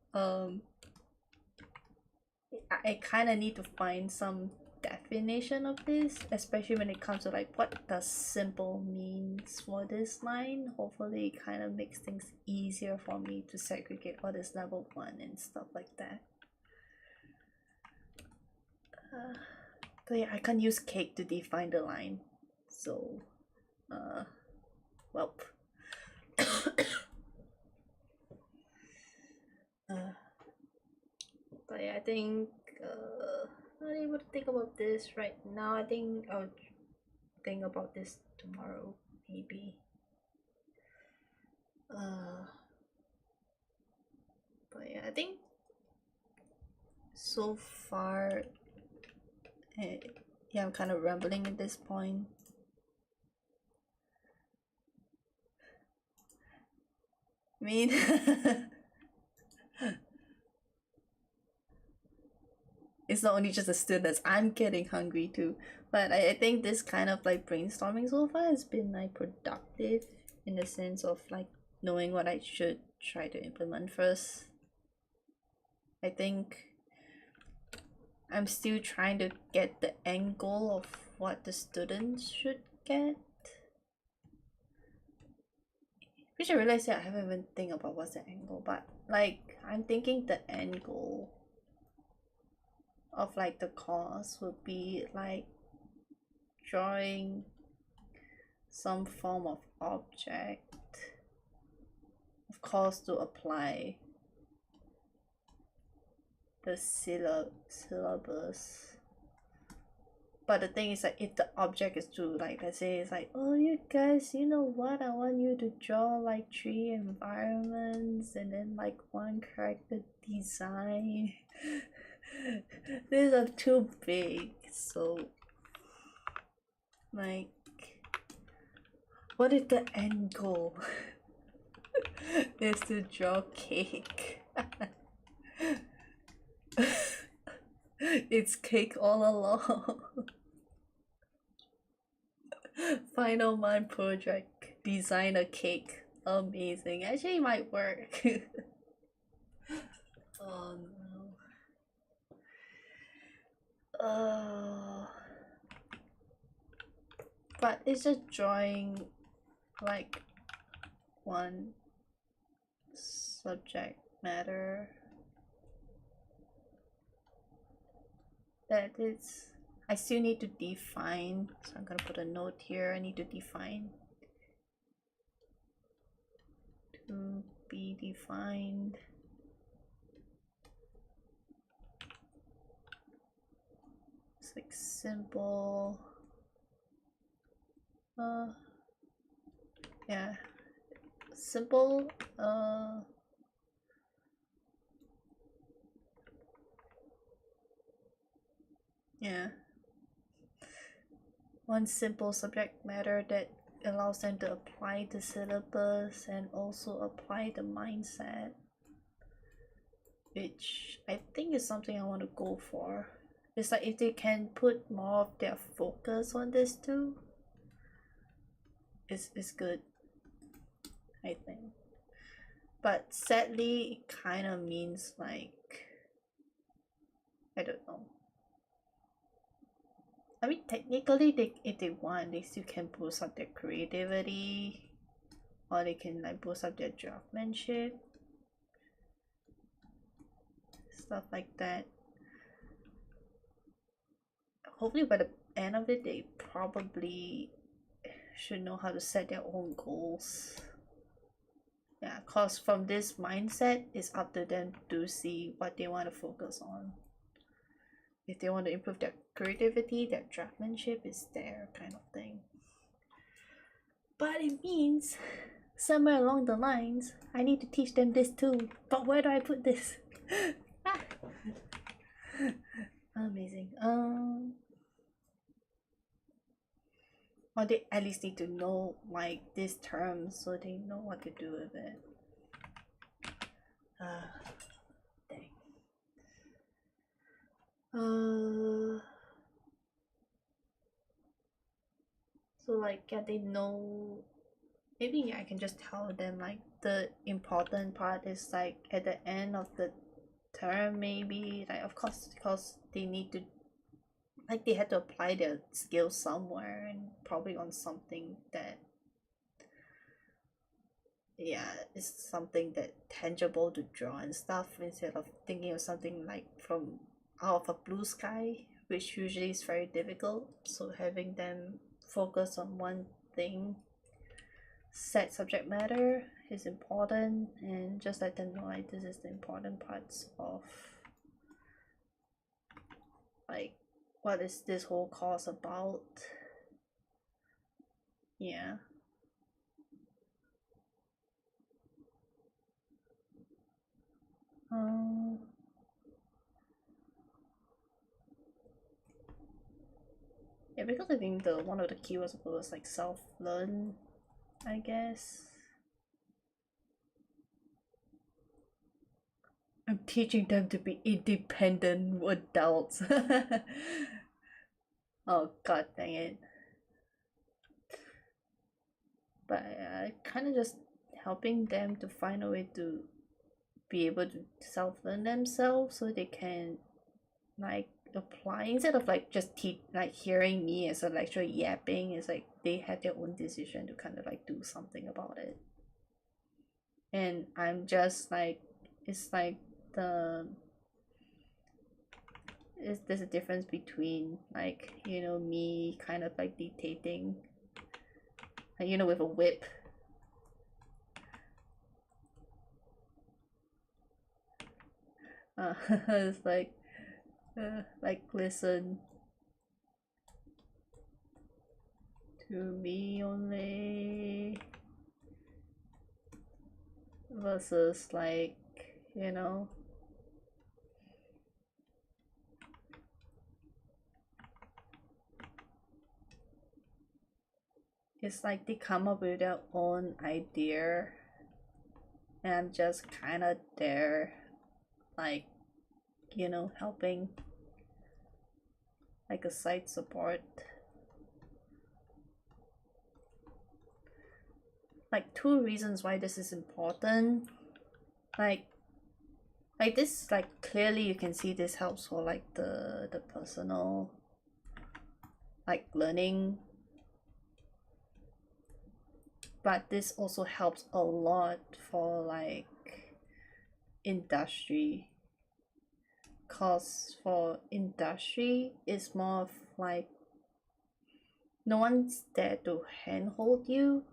I kind of need to find some definition of this, especially when it comes to like what does simple means for this line. Hopefully it kind of makes things easier for me to segregate what is level 1 and stuff like that. But yeah, I can't use cake to define the line, so well. But yeah, I think not able to think about this right now. I think I'll think about this tomorrow, maybe. But yeah, I think so far, yeah, I'm kind of rambling at this point. I mean, it's not only just the students, I'm getting hungry too. But I think this kind of like brainstorming so far has been like productive in the sense of like knowing what I should try to implement first. I think I'm still trying to get the angle of what the students should get, Which I realized I haven't even think about what's the end goal, but like I'm thinking the end goal of like the course would be like drawing some form of object, of course, to apply the syllabus. But the thing is, like, if the object is to, like, let's say it's like, oh, you guys, you know what, I want you to draw like 3 environments and then like 1 character design. These are too big, so like, what is the end goal? Is to draw cake. It's cake all along. Final mind project. Design a cake. Amazing. Actually, it might work. Oh no. But it's just drawing like one subject matter that is. I still need to define, so I'm gonna put a note here. I need to define. To be defined. It's like simple. Yeah. Simple. Yeah. One simple subject matter that allows them to apply the syllabus and also apply the mindset, which I think is something I want to go for. It's like if they can put more of their focus on this too, it's good, I think. But sadly, it kind of means like, I don't know. I mean, technically, if they want, they still can boost up their creativity, or they can like boost up their draftsmanship, stuff like that. Hopefully, by the end of it, they probably should know how to set their own goals. Yeah, cause from this mindset, it's up to them to see what they want to focus on. If they want to improve their creativity, their draftsmanship is there, kind of thing. But it means somewhere along the lines, I need to teach them this too. But where do I put this? Amazing. Or they at least need to know like this term so they know what to do with it. Dang. So like, yeah, they know. Maybe I can just tell them like the important part is like at the end of the term, maybe, like, of course, because they need to, like, they had to apply their skills somewhere and probably on something that, yeah, is something that tangible to draw and stuff, instead of thinking of something like from out of a blue sky, which usually is very difficult. So having them focus on one thing, set subject matter, is important, and just let them know like this is the important parts of like what is this whole course about. Yeah. Yeah, because I think the one of the keywords was like self-learn, I guess. I'm teaching them to be independent adults. Oh god dang it. But kind of just helping them to find a way to be able to self-learn themselves so they can like apply, instead of like just like hearing me as a lecturer yapping. It's like they have their own decision to kind of like do something about it. and I'm just like, it's like the there's a difference between like, you know, me kind of like dictating, like, you know, with a whip. It's like listen to me only, versus like, you know, it's like they come up with their own idea and I'm just kind of there, like, you know, helping, like a side support. Like two reasons why this is important. Like this, like clearly you can see this helps for like the personal, like learning, but this also helps a lot for like industry, cause for industry it's more of like no one's there to handhold you,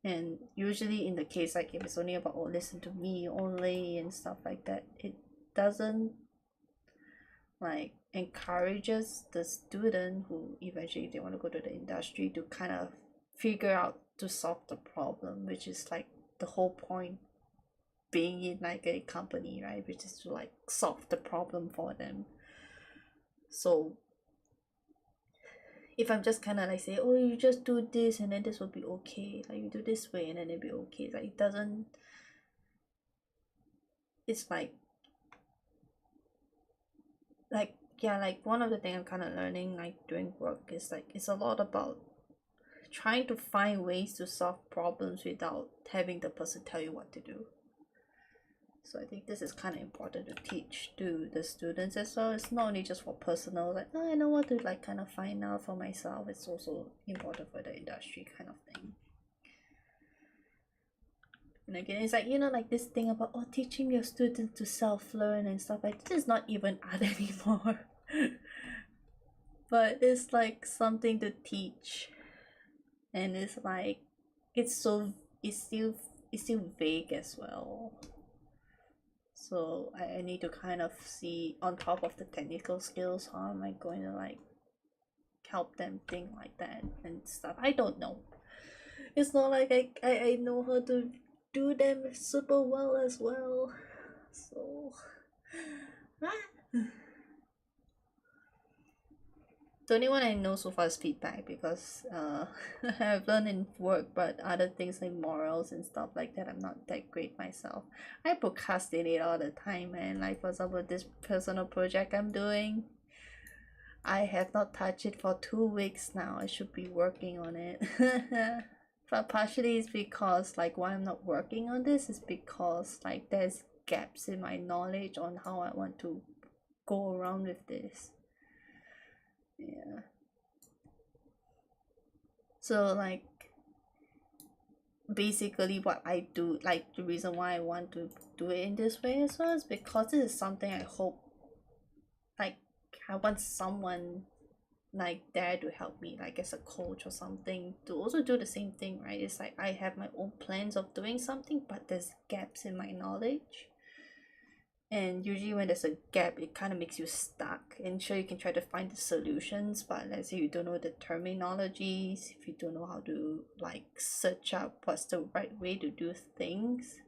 and usually in the case like if it's only about, oh, listen to me only and stuff like that, it doesn't like encourages the student who eventually, if they want to go to the industry, to kind of figure out to solve the problem, which is like the whole point being in like a company, right? Which is to like solve the problem for them. So if I'm just kind of like say, oh, you just do this and then this will be okay, like you do this way and then it'll be okay, like it doesn't, it's like yeah, like one of the things I'm kind of learning like doing work is like it's a lot about trying to find ways to solve problems without having the person tell you what to do. So I think this is kind of important to teach to the students as well. It's not only just for personal, like, oh, I know what to like kind of find out for myself. It's also important for the industry kind of thing. And again, it's like, you know, like this thing about, oh, teaching your students to self-learn and stuff, like this is not even art anymore. But it's like something to teach, and it's like it's still vague as well. So I need to kind of see, on top of the technical skills, how am I going to like help them think like that and stuff. I don't know. It's not like I know how to do them super well as well. So the only one I know so far is feedback, because I've learned in work, but other things like morals and stuff like that, I'm not that great myself. I procrastinate all the time, man. Like for example, this personal project I'm doing, I have not touched it for 2 weeks now. I should be working on it. But partially it's because like why I'm not working on this is because like there's gaps in my knowledge on how I want to go around with this. Yeah. So like basically what I do, like the reason why I want to do it in this way as well, is because this is something I hope, like I want someone like there to help me, like as a coach or something, to also do the same thing, right? It's like I have my own plans of doing something, but there's gaps in my knowledge. And usually when there's a gap, it kind of makes you stuck. And sure, you can try to find the solutions, but let's say you don't know the terminologies, if you don't know how to like search up what's the right way to do things,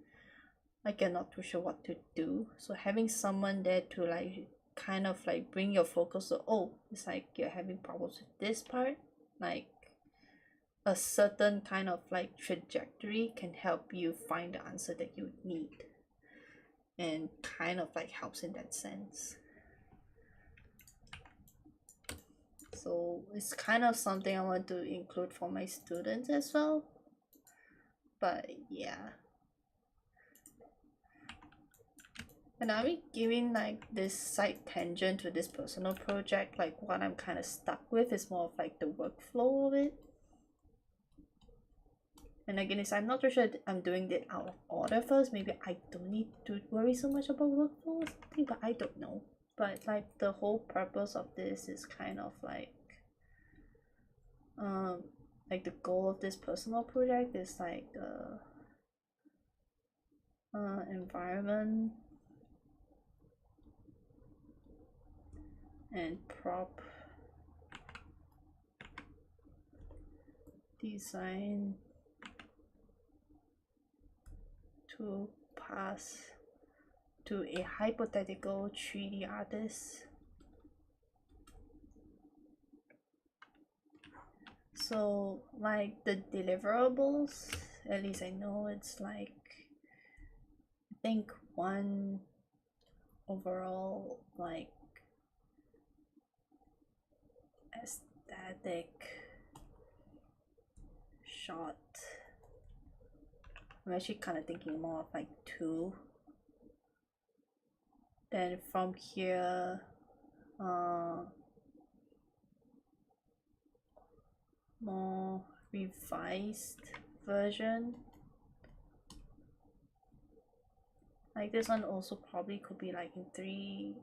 like you're not too sure what to do. So having someone there to like kind of like bring your focus to, oh, it's like you're having problems with this part, like a certain kind of like trajectory can help you find the answer that you need, and kind of like helps in that sense. So it's kind of something I want to include for my students as well. But yeah. And are we giving like this side tangent to this personal project? Like what I'm kind of stuck with is more of like the workflow of it. And again, is I'm not too sure I'm doing it out of order first. Maybe I don't need to worry so much about workflow or something, but I don't know. But like the whole purpose of this is kind of like the goal of this personal project is like environment and prop design to pass to a hypothetical 3D artist. So like the deliverables, at least I know it's like, I think one overall like aesthetic shot. I'm actually kind of thinking more of like two. Then from here, more revised version. Like this one also probably could be like in three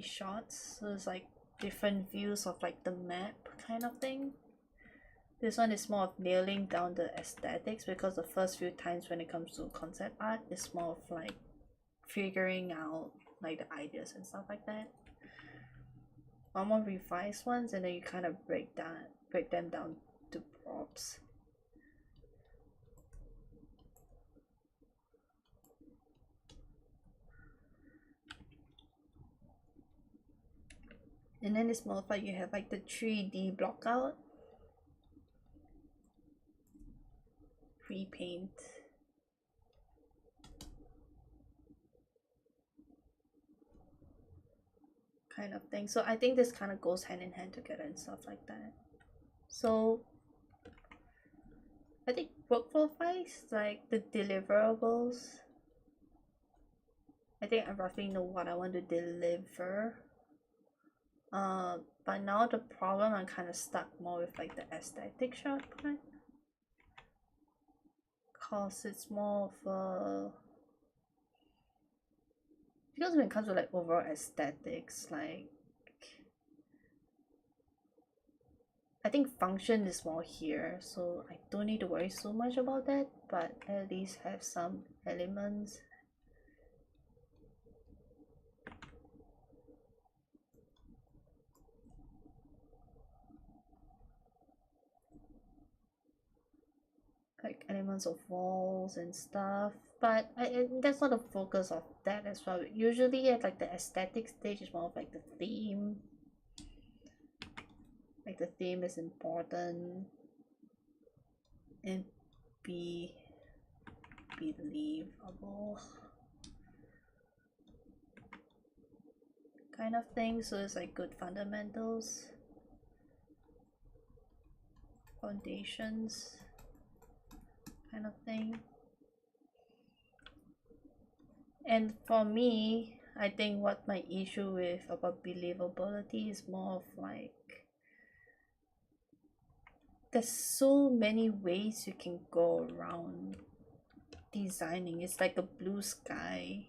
shots, so it's like different views of like the map kind of thing. This one is more of nailing down the aesthetics, because the first few times when it comes to concept art, it's more of like figuring out like the ideas and stuff like that. One more revised ones, and then you kind of break them down to props. And then it's more of like you have like the 3D block out, repaint, kind of thing. So I think this kind of goes hand in hand together and stuff like that. So I think workflow wise, like the deliverables, I think I roughly know what I want to deliver. But now the problem, I'm kind of stuck more with like the aesthetic shot part, cause it's more of a, because when it comes to like overall aesthetics, like I think function is more here, so I don't need to worry so much about that, but at least have some elements. Like elements of walls and stuff, but that's not the focus of that as well. Usually at like the aesthetic stage is more of like the theme. Like the theme is important and be believable kind of thing. So it's like good fundamentals, foundations kind of thing. And for me, I think what my issue with about believability is more of like, there's so many ways you can go around designing. It's like a blue sky.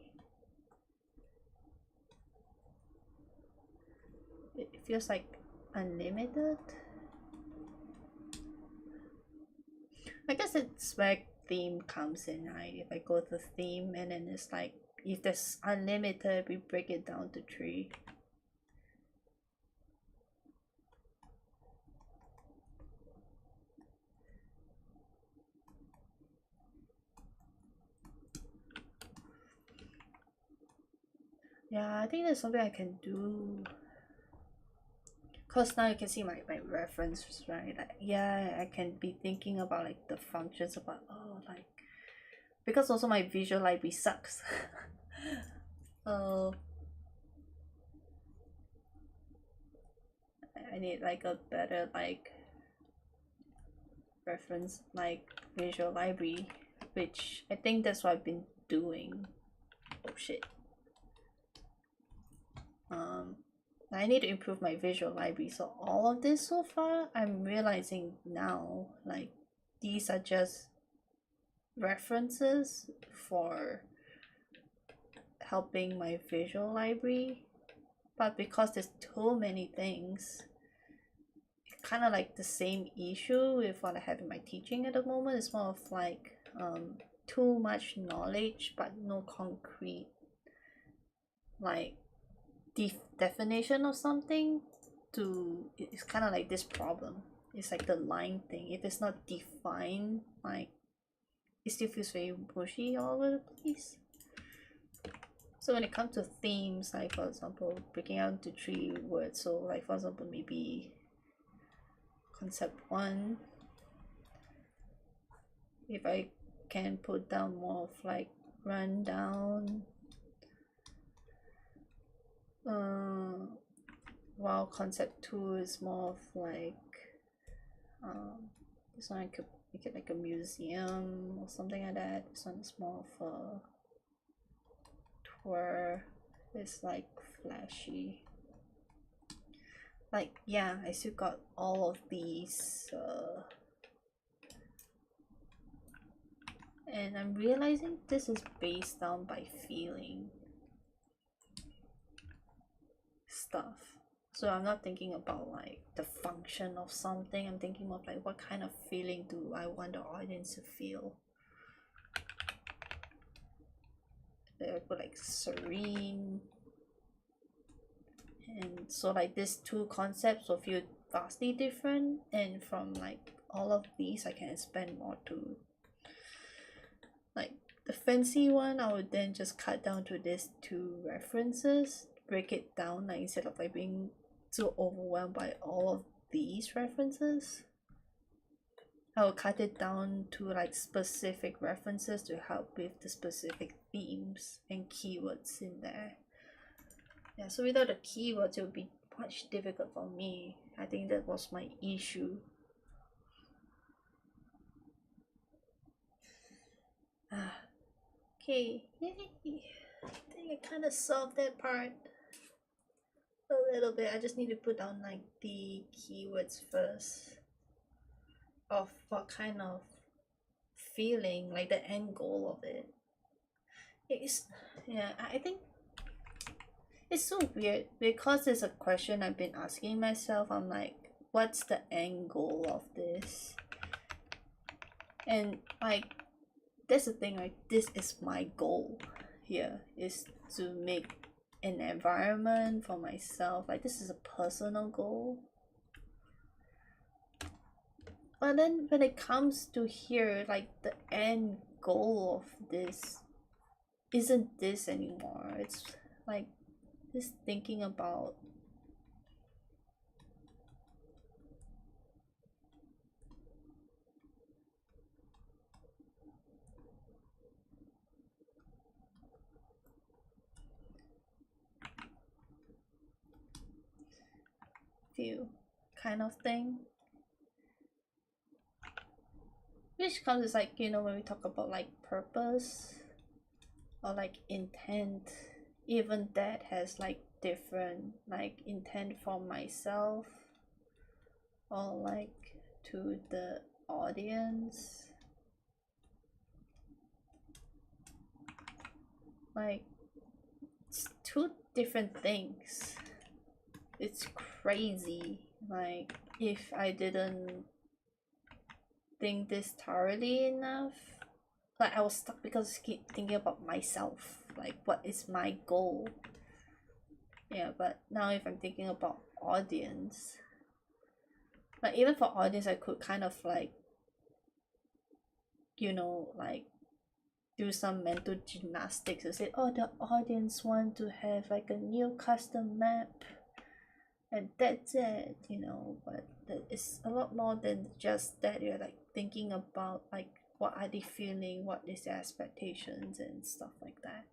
It feels like unlimited. I guess it's where theme comes in, right? If I go to theme, and then it's like, if there's unlimited, we break it down to 3. Yeah, I think that's something I can do. Cause now you can see my reference, right? Like, yeah, I can be thinking about like the functions about, oh, like, because also my visual library sucks. I need like a better like reference like visual library, which I think that's what I've been doing. Oh shit. I need to improve my visual library. So all of this so far, I'm realizing now, like, these are just references for helping my visual library, but because there's too many things, kind of like the same issue with what I have in my teaching at the moment. It's more of like too much knowledge but no concrete like definition of something. It's kind of like this problem. It's like the line thing. If it's not defined, like it still feels very mushy all over the place. So when it comes to themes, like for example breaking out into 3 words, so like for example maybe concept 1, if I can put down more of like rundown, while concept 2 is more of like this one I could make it like a museum or something like that. This one is more of a tour. It's like flashy. Like yeah, I still got all of these and I'm realizing this is based down by feeling stuff. So I'm not thinking about like the function of something. I'm thinking of like what kind of feeling do I want the audience to feel. I put like serene, and so like these two concepts will feel vastly different, and from like all of these I can expand more to like the fancy one. I would then just cut down to these 2 references, break it down, like instead of like being so overwhelmed by all of these references, I will cut it down to like specific references to help with the specific themes and keywords in there. Yeah, so without the keywords it would be much difficult for me. I think that was my issue. Okay, yay! I think I kind of solved that part a little bit. I just need to put down like the keywords first of what kind of feeling, like the end goal of it. It's yeah, I think it's so weird because it's a question I've been asking myself. I'm like, what's the end goal of this? And like that's the thing, like this is my goal here, is to make an environment for myself. Like this is a personal goal. But then when it comes to here, like the end goal of this isn't this anymore. It's like this thinking about feel kind of thing, which comes is like, you know, when we talk about like purpose or like intent, even that has like different like intent for myself or like to the audience. Like it's 2 different things. It's crazy. Like if I didn't think this thoroughly enough, like I was stuck because I keep thinking about myself, like what is my goal. Yeah, but now if I'm thinking about audience, like even for audience I could kind of like, you know, like do some mental gymnastics to say, oh, the audience want to have like a new custom map and that's it, you know. But it's a lot more than just that. You're like thinking about like what are they feeling, what is their expectations and stuff like that.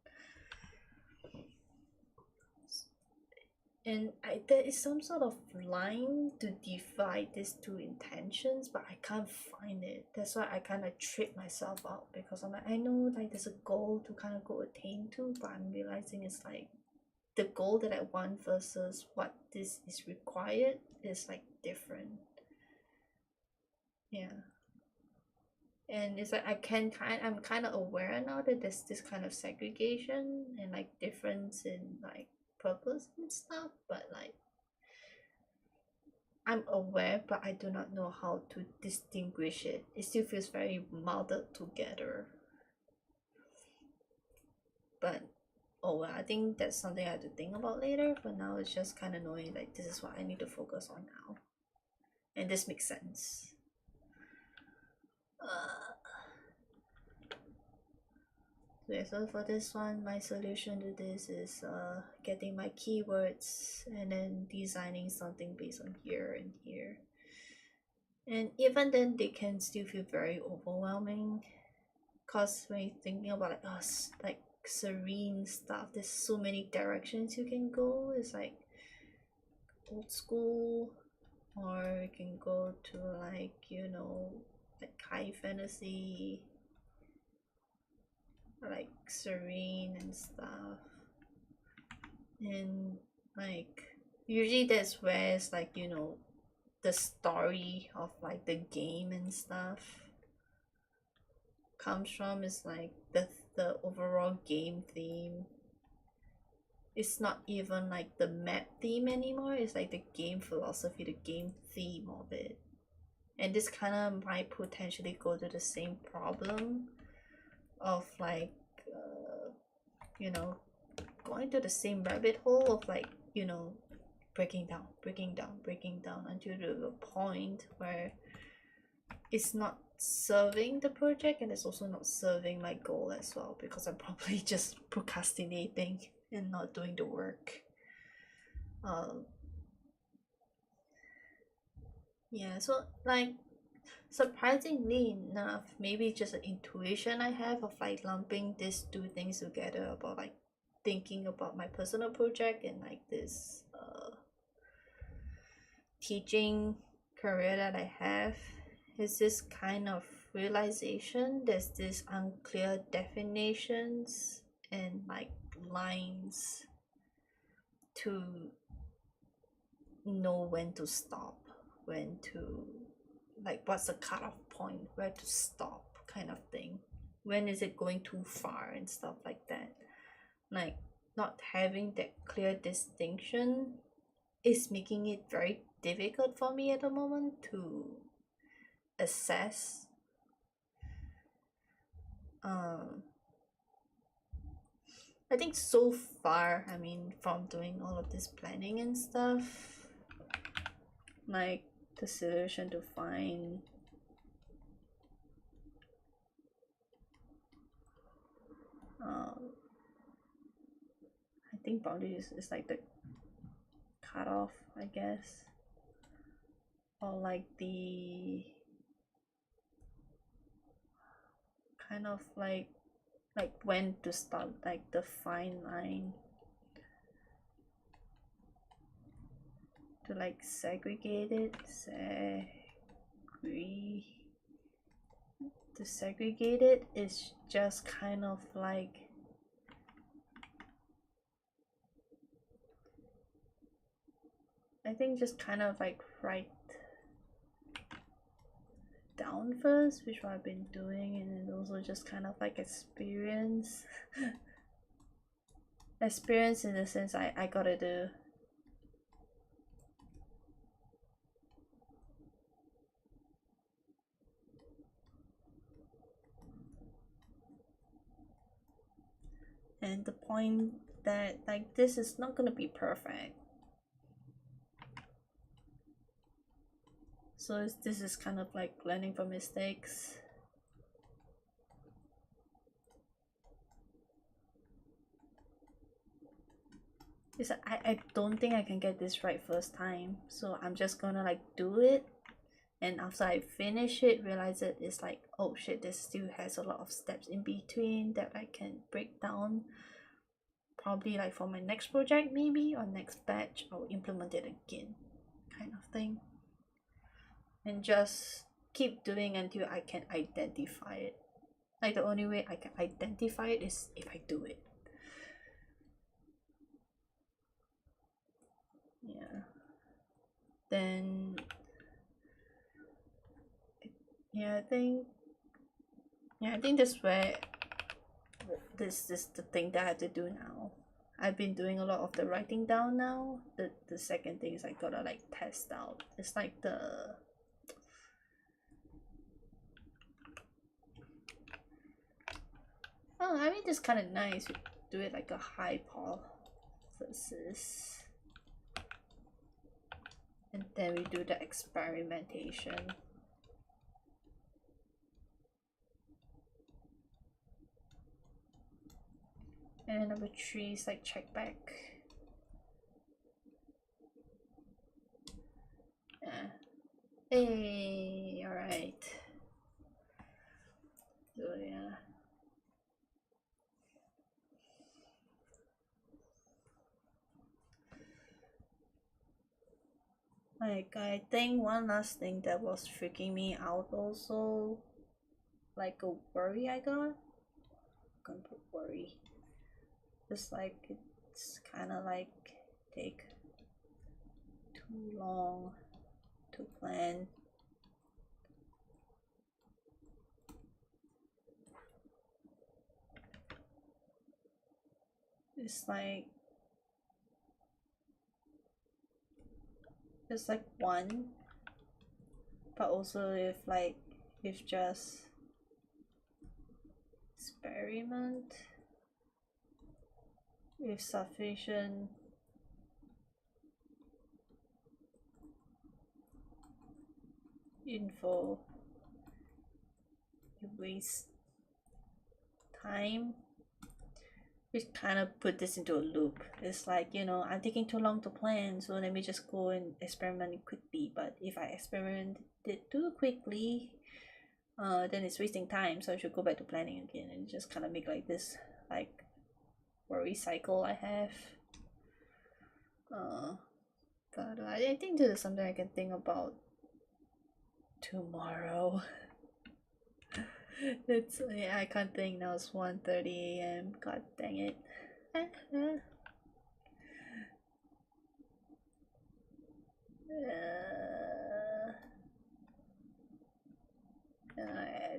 And there is some sort of line to divide these 2 intentions, but I can't find it. That's why I kind of trip myself out, because I'm like, I know like there's a goal to kind of go attain to, but I'm realizing it's like the goal that I want versus what this is required is like different. Yeah. And it's like I'm kind of aware now that there's this kind of segregation and like difference in like purpose and stuff, but like I'm aware, but I do not know how to distinguish it. It still feels very molded together. But oh well, I think that's something I have to think about later. For now, it's just kind of knowing like this is what I need to focus on now, and this makes sense. Okay, so for this one, my solution to this is getting my keywords and then designing something based on here and here. And even then, they can still feel very overwhelming, cause when you're thinking about like us, like serene stuff, there's so many directions you can go. It's like old school, or you can go to like, you know, like high fantasy, like serene and stuff. And like usually that's where it's like, you know, the story of like the game and stuff comes from. Is like the overall game theme. It's not even like the map theme anymore, it's like the game philosophy, the game theme of it. And this kind of might potentially go to the same problem of like you know, going to the same rabbit hole of like, you know, breaking down until the point where it's not serving the project, and it's also not serving my goal as well, because I'm probably just procrastinating and not doing the work. Yeah, so like surprisingly enough, maybe just an intuition I have of like lumping these two things together, about like thinking about my personal project and like this teaching career that I have, is this kind of realization there's this unclear definitions and like lines to know when to stop, when to like what's the cutoff point, where to stop kind of thing, when is it going too far and stuff like that. Like not having that clear distinction is making it very difficult for me at the moment to assess. I think so far, I mean, from doing all of this planning and stuff, like the solution to find I think boundaries is like the cutoff, I guess, or like the kind of like when to stop, like the fine line to like segregate it. To segregate it is just kind of like I think just kind of like write down first, which what I've been doing, and then also just kind of like experience in the sense I gotta do. And the point that like this is not gonna be perfect, so this is kind of like learning from mistakes. It's I don't think I can get this right first time, so I'm just gonna like do it, and after I finish it, realize it is like, oh shit, this still has a lot of steps in between that I can break down. Probably like for my next project maybe, or next batch, I'll implement it again, kind of thing. And just keep doing until I can identify it. Like the only way I can identify it is if I do it. Yeah. Then yeah, I think Yeah, I think that's where this is the thing that I have to do now. I've been doing a lot of the writing down now. The second thing is I gotta like test out. It's like the oh, I mean, it's kind of nice. We do it like a hypothesis, and then we do the experimentation. And then number 3 is like check back. Yeah. Hey, all right. So yeah. Like, I think one last thing that was freaking me out also, like a worry I got. Gonna put worry. Just like it's kind of like take too long to plan. It's like one, but also if just experiment with sufficient info, you waste time. We kind of put this into a loop. It's like, you know, I'm taking too long to plan, so let me just go and experiment quickly. But if I experiment it too quickly, then it's wasting time, so I should go back to planning again and just kind of make like this like worry cycle I have. But I think this is something I can think about tomorrow. It's yeah, I can't think now. It's 1:30 a.m. God dang it. I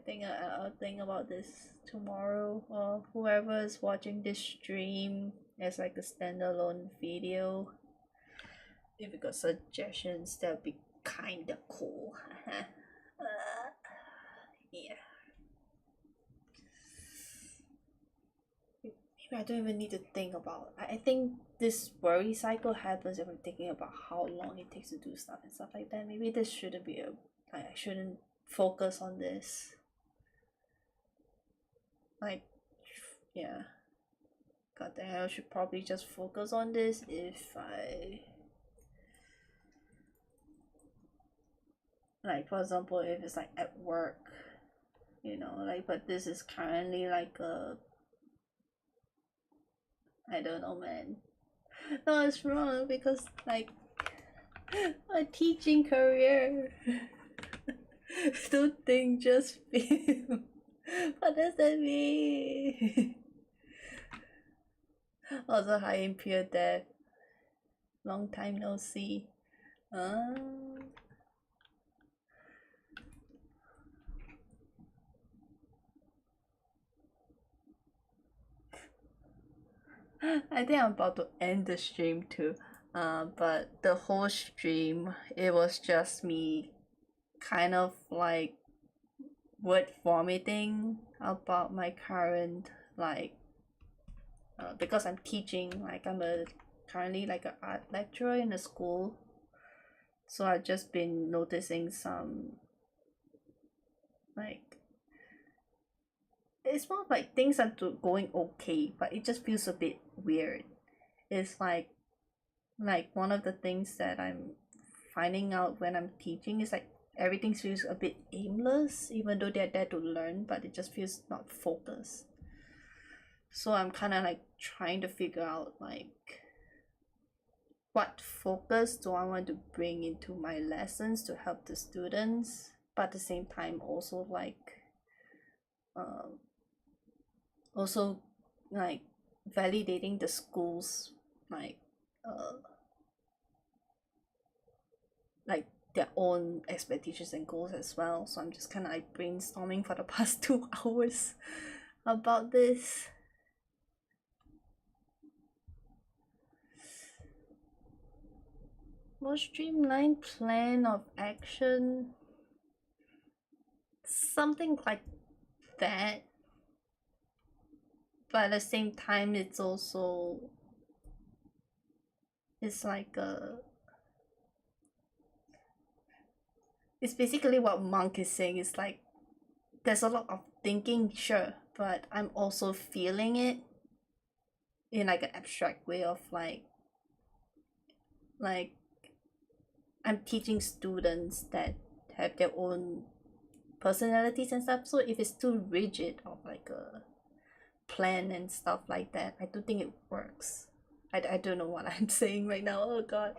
think I'll think about this tomorrow, or whoever is watching this stream as like a standalone video. If you got suggestions, that would be kinda cool. Yeah. Maybe I don't even need to think about. I think this worry cycle happens if I'm thinking about how long it takes to do stuff and stuff like that. Maybe this shouldn't be I shouldn't focus on this. Like, yeah. God damn, I should probably just focus on this if I like, for example, if it's like at work, you know, like, but this is currently like a I don't know, man. No, it's wrong because like a teaching career. Don't think just film. What does that mean? Also, hi impure death. Long time no see. I think I'm about to end the stream too. But the whole stream, it was just me kind of like word vomiting about my current like because I'm teaching, like I'm currently like an art lecturer in a school, so I've just been noticing some like it's more like things are going okay, but it just feels a bit weird. It's like one of the things that I'm finding out when I'm teaching is like everything feels a bit aimless, even though they're there to learn, but it just feels not focused. So I'm kind of like trying to figure out like what focus do I want to bring into my lessons to help the students, but at the same time also like also like validating the schools like their own expectations and goals as well. So I'm just kind of like brainstorming for the past 2 hours about this. More streamlined plan of action, something like that, but at the same time it's also, it's like it's basically what Monk is saying. It's like there's a lot of thinking, sure, but I'm also feeling it in like an abstract way of like I'm teaching students that have their own personalities and stuff. So if it's too rigid of like a plan and stuff like that, I don't think it works. I don't know what I'm saying right now. Oh god.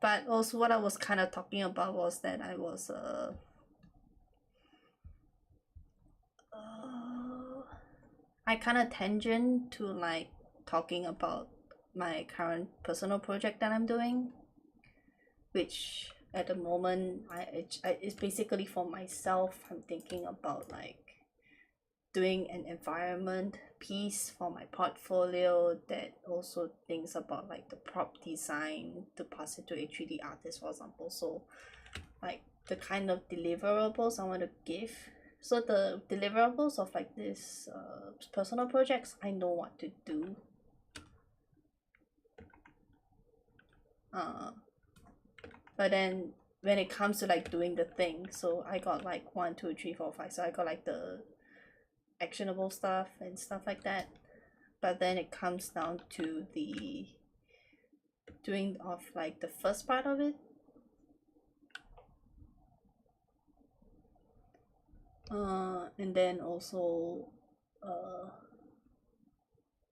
But also what I was kind of talking about was that I was I kind of tangent to like talking about my current personal project that I'm doing, which at the moment it's basically for myself. I'm thinking about like doing an environment piece for my portfolio that also thinks about like the prop design to pass it to a 3D artist, for example. So like the kind of deliverables I want to give. So the deliverables of like this personal projects, I know what to do. But then when it comes to like doing the thing, so I got like 1, 2, 3, 4, 5. So I got like the actionable stuff and stuff like that. But then it comes down to the doing of like the first part of it. And then also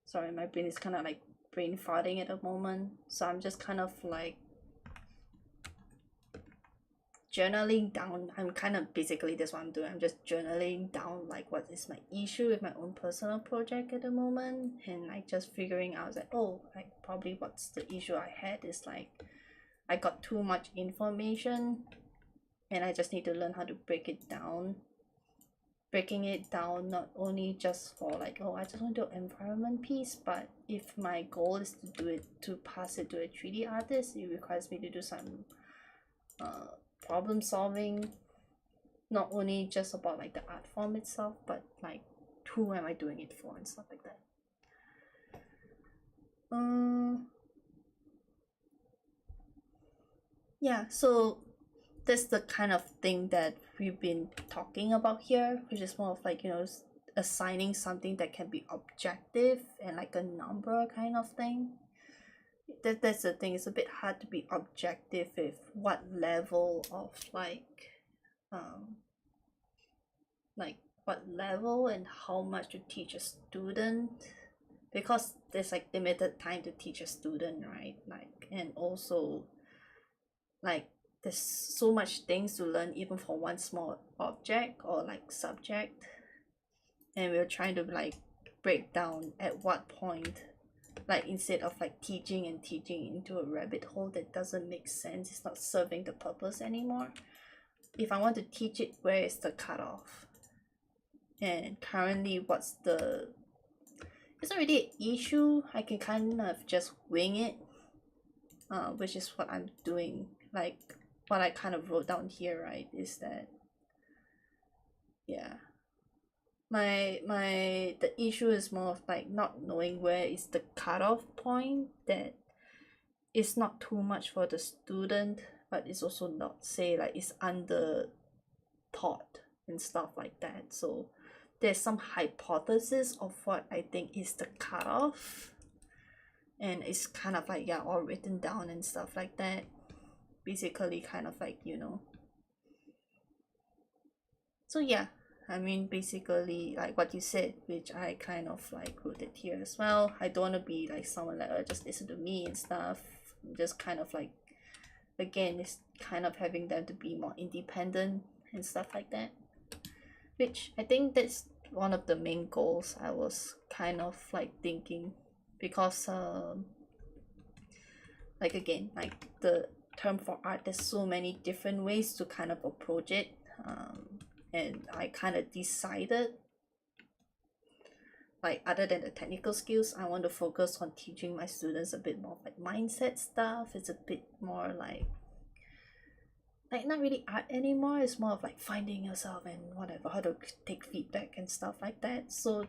sorry, my brain is kind of like brain farting at the moment, so I'm just kind of like journaling down. I'm kind of basically that's what I'm doing. I'm just journaling down like what is my issue with my own personal project at the moment, and like just figuring out like, oh, like probably what's the issue I had is like I got too much information and I just need to learn how to break it down. Breaking it down not only just for like, oh, I just want to do an environment piece, but if my goal is to do it, to pass it to a 3D artist, it requires me to do some problem solving, not only just about like the art form itself, but like who am I doing it for and stuff like that. Yeah, so that's the kind of thing that we've been talking about here, which is more of like, you know, assigning something that can be objective and like a number kind of thing. That's the thing. It's a bit hard to be objective with what level of like what level and how much to teach a student, because there's like limited time to teach a student, right? Like, and also like there's so much things to learn even for one small object or like subject, and we're trying to like break down at what point, like instead of like teaching and teaching into a rabbit hole that doesn't make sense, it's not serving the purpose anymore. If I want to teach it, where is the cutoff? And currently what's the, it's not really an issue. I can kind of just wing it, which is what I'm doing. Like what I kind of wrote down here, right, is that yeah, the issue is more of like not knowing where is the cutoff point that is not too much for the student, but it's also not, say like it's under taught and stuff like that. So there's some hypothesis of what I think is the cutoff, and it's kind of like, yeah, all written down and stuff like that. Basically kind of like, you know, so yeah, I mean basically like what you said, which I kind of like wrote it here as well. I don't want to be like someone like, oh, just listen to me and stuff. Just kind of like, again, it's kind of having them to be more independent and stuff like that, which I think that's one of the main goals I was kind of like thinking, because like again, like the term for art, there's so many different ways to kind of approach it, and I kind of decided, like, other than the technical skills, I want to focus on teaching my students a bit more like mindset stuff. It's a bit more like not really art anymore. It's more of like finding yourself and whatever, how to take feedback and stuff like that. So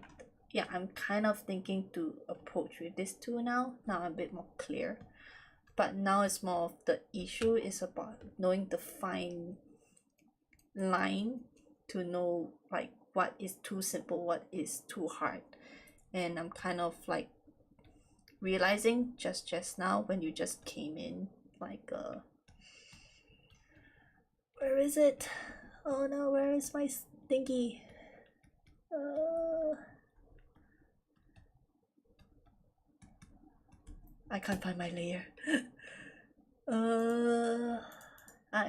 yeah, I'm kind of thinking to approach with this too now. Now I'm a bit more clear. But now it's more of the issue is about knowing the fine line to know like what is too simple, what is too hard. And I'm kind of like realizing just now when you just came in, like where is it? Oh no, where is my thingy? I can't find my layer.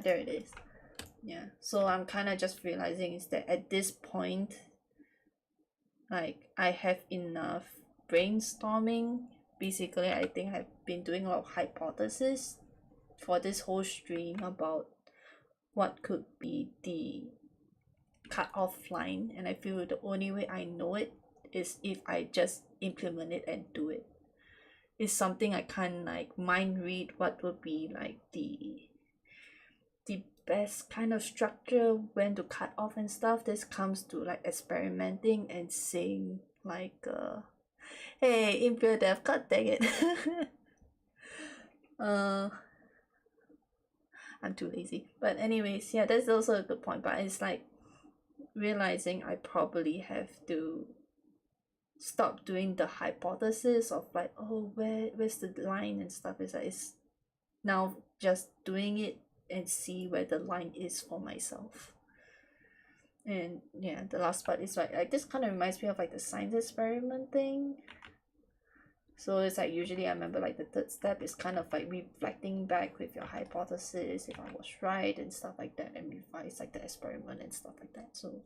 There it is. Yeah, so I'm kind of just realizing is that at this point, like, I have enough brainstorming. Basically, I think I've been doing a lot of hypothesis for this whole stream about what could be the cut-off line, and I feel the only way I know it is if I just implement it and do it. It's something I can't like mind read what would be like the best kind of structure, when to cut off and stuff. This comes to like experimenting and saying like hey, impure dev, god dang it. I'm too lazy. But anyways, yeah, that's also a good point. But it's like realizing I probably have to stop doing the hypothesis of like, oh, where's the line and stuff. Is like, it's now just doing it and see where the line is for myself. And yeah, the last part is like this kind of reminds me of like the science experiment thing. So it's like usually I remember like the third step is kind of like reflecting back with your hypothesis, if I was right and stuff like that, and revise like the experiment and stuff like that. So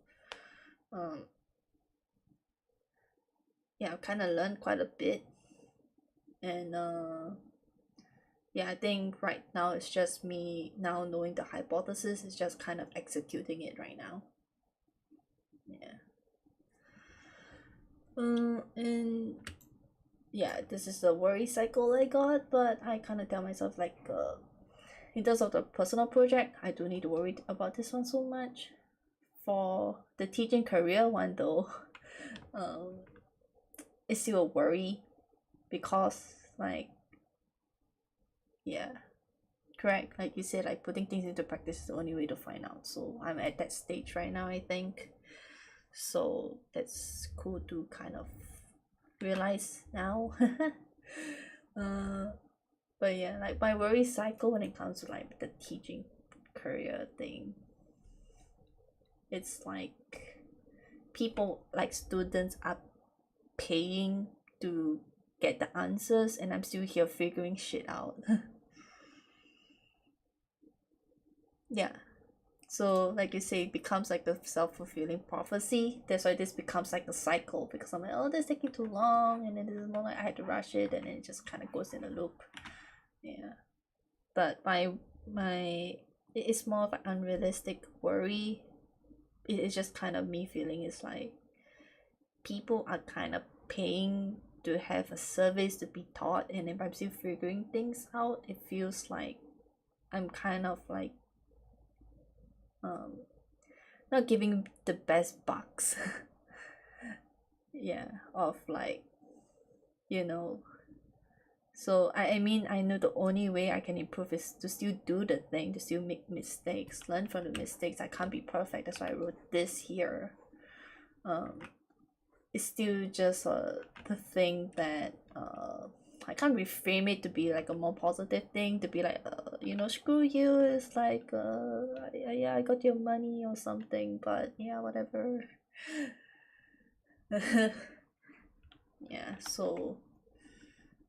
yeah, I've kind of learned quite a bit. And yeah, I think right now it's just me now knowing the hypothesis, is just kind of executing it right now. Yeah. And yeah, this is the worry cycle I got, but I kind of tell myself like in terms of the personal project, I don't need to worry about this one so much. For the teaching career one though, it's still a worry, because like, yeah, correct, like you said, like putting things into practice is the only way to find out. So I'm at that stage right now, I think. So that's cool to kind of realize now. But yeah, like my worry cycle when it comes to like the teaching career thing, it's like people, like students, are paying to get the answers, and I'm still here figuring shit out. Yeah, so like you say, it becomes like a self-fulfilling prophecy. That's why this becomes like a cycle, because I'm like, oh, this is taking too long, and then this is more like I had to rush it, and then it just kind of goes in a loop. Yeah, but it's more of an unrealistic worry. It is just kind of me feeling it's like people are kind of paying to have a service to be taught, and if I'm still figuring things out, it feels like I'm kind of like not giving the best bucks. Yeah, of like, you know. So I mean, I know the only way I can improve is to still do the thing, to still make mistakes, learn from the mistakes. I can't be perfect, that's why I wrote this here. It's still just the thing that I can't reframe it to be like a more positive thing, to be like you know, screw you, it's like yeah, I got your money or something, but yeah, whatever. Yeah, so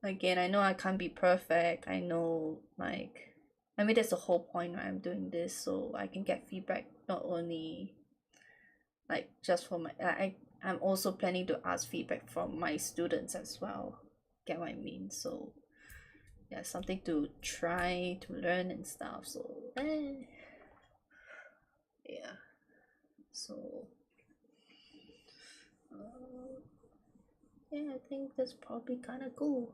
again, I know I can't be perfect. I know, like, I mean, that's the whole point why I'm doing this, so I can get feedback, not only like just for my I'm also planning to ask feedback from my students as well. Get what I mean? So yeah, something to try to learn and stuff. So yeah, so yeah, I think that's probably kind of cool.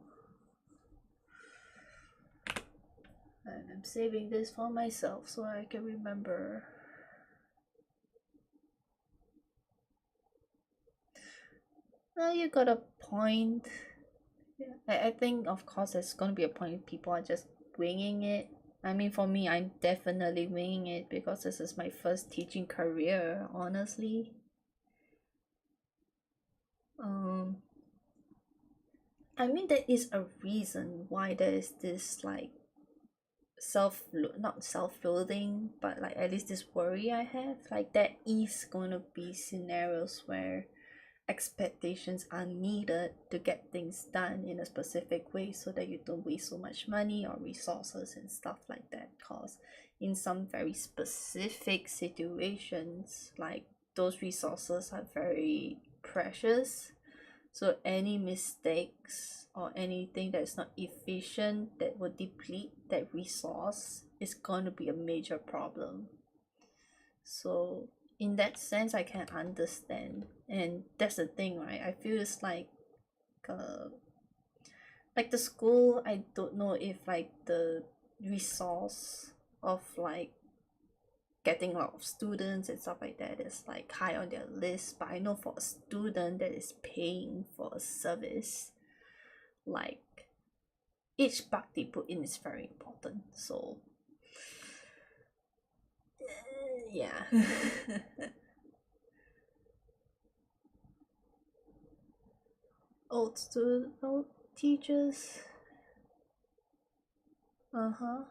And I'm saving this for myself so I can remember. Well, you got a point. Yeah, I think of course there's gonna be a point people are just winging it. I mean, for me, I'm definitely winging it because this is my first teaching career, honestly. I mean, there is a reason why there is this like not self-loathing, but like at least this worry I have. Like there is gonna be scenarios where expectations are needed to get things done in a specific way so that you don't waste so much money or resources and stuff like that, cause in some very specific situations like those resources are very precious, so any mistakes or anything that is not efficient that would deplete that resource is going to be a major problem. So in that sense I can understand, and that's the thing, right? I feel it's uh like the school, I don't know if like the resource of like getting a lot of students and stuff like that is like high on their list, but I know for a student that is paying for a service, like each buck they put in is very important. So yeah. Old teachers. Uh-huh.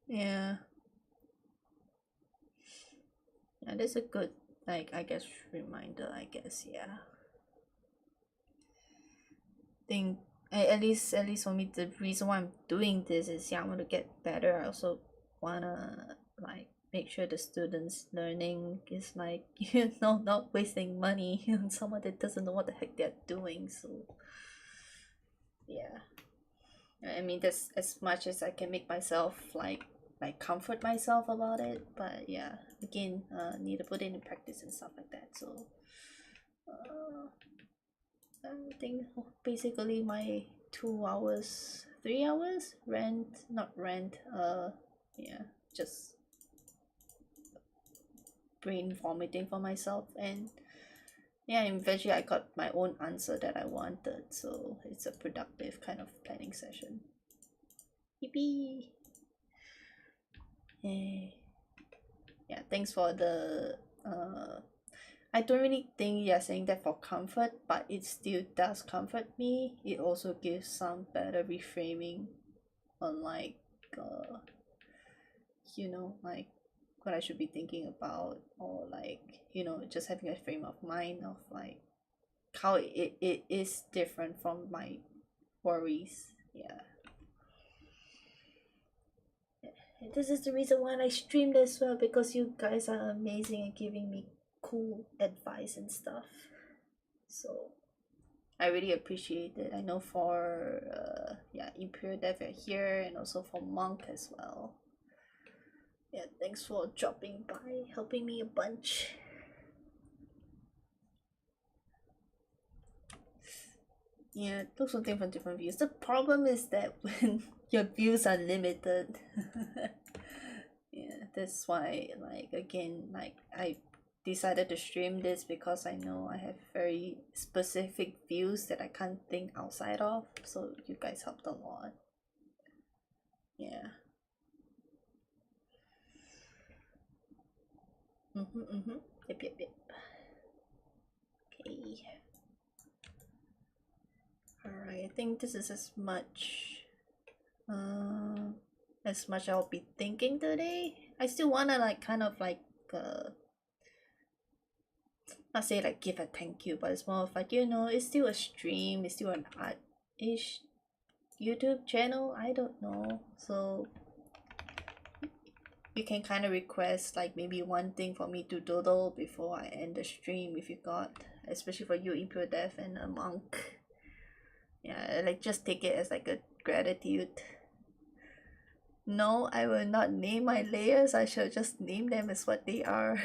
Yeah. Yeah, that's a good, like, I guess, reminder, I guess. Yeah. Think at least for me, the reason why I'm doing this is, yeah, I want to get better. I also wanna like make sure the students learning is like not wasting money on someone that doesn't know what the heck they're doing. So yeah, I mean that's as much as I can make myself like comfort myself about it. But yeah, again, need to put it in practice and stuff like that. So uh, I think basically my 2 hours, 3 hours rent, not rent, yeah, just brain vomiting for myself. And yeah, eventually I got my own answer that I wanted, so it's a productive kind of planning session. Yippee! Yeah, thanks for the I don't really think you're saying that for comfort, but it still does comfort me. It also gives some better reframing on like like what I should be thinking about, or like just having a frame of mind of like how it is different from my worries. Yeah. This is the reason why I streamed as well, because you guys are amazing and giving me cool advice and stuff. So I really appreciate it. I know for Imperial Dev here, and also for Monk as well. Yeah, thanks for dropping by, helping me a bunch. Yeah, look something from different views. The problem is that when your views are limited, yeah, that's why like again like I decided to stream this, because I know I have very specific views that I can't think outside of. So you guys helped a lot. Yeah. Yep. Okay. Alright, I think this is as much I'll be thinking today. I still wanna like kind of like not say like give a thank you, but it's more of like it's still a stream, it's still an art-ish YouTube channel. I don't know, so you can kind of request like maybe one thing for me to doodle before I end the stream if you got, especially for you Impure Death and a Monk. Yeah, like just take it as like a gratitude. No, I will not name my layers. I shall just name them as what they are.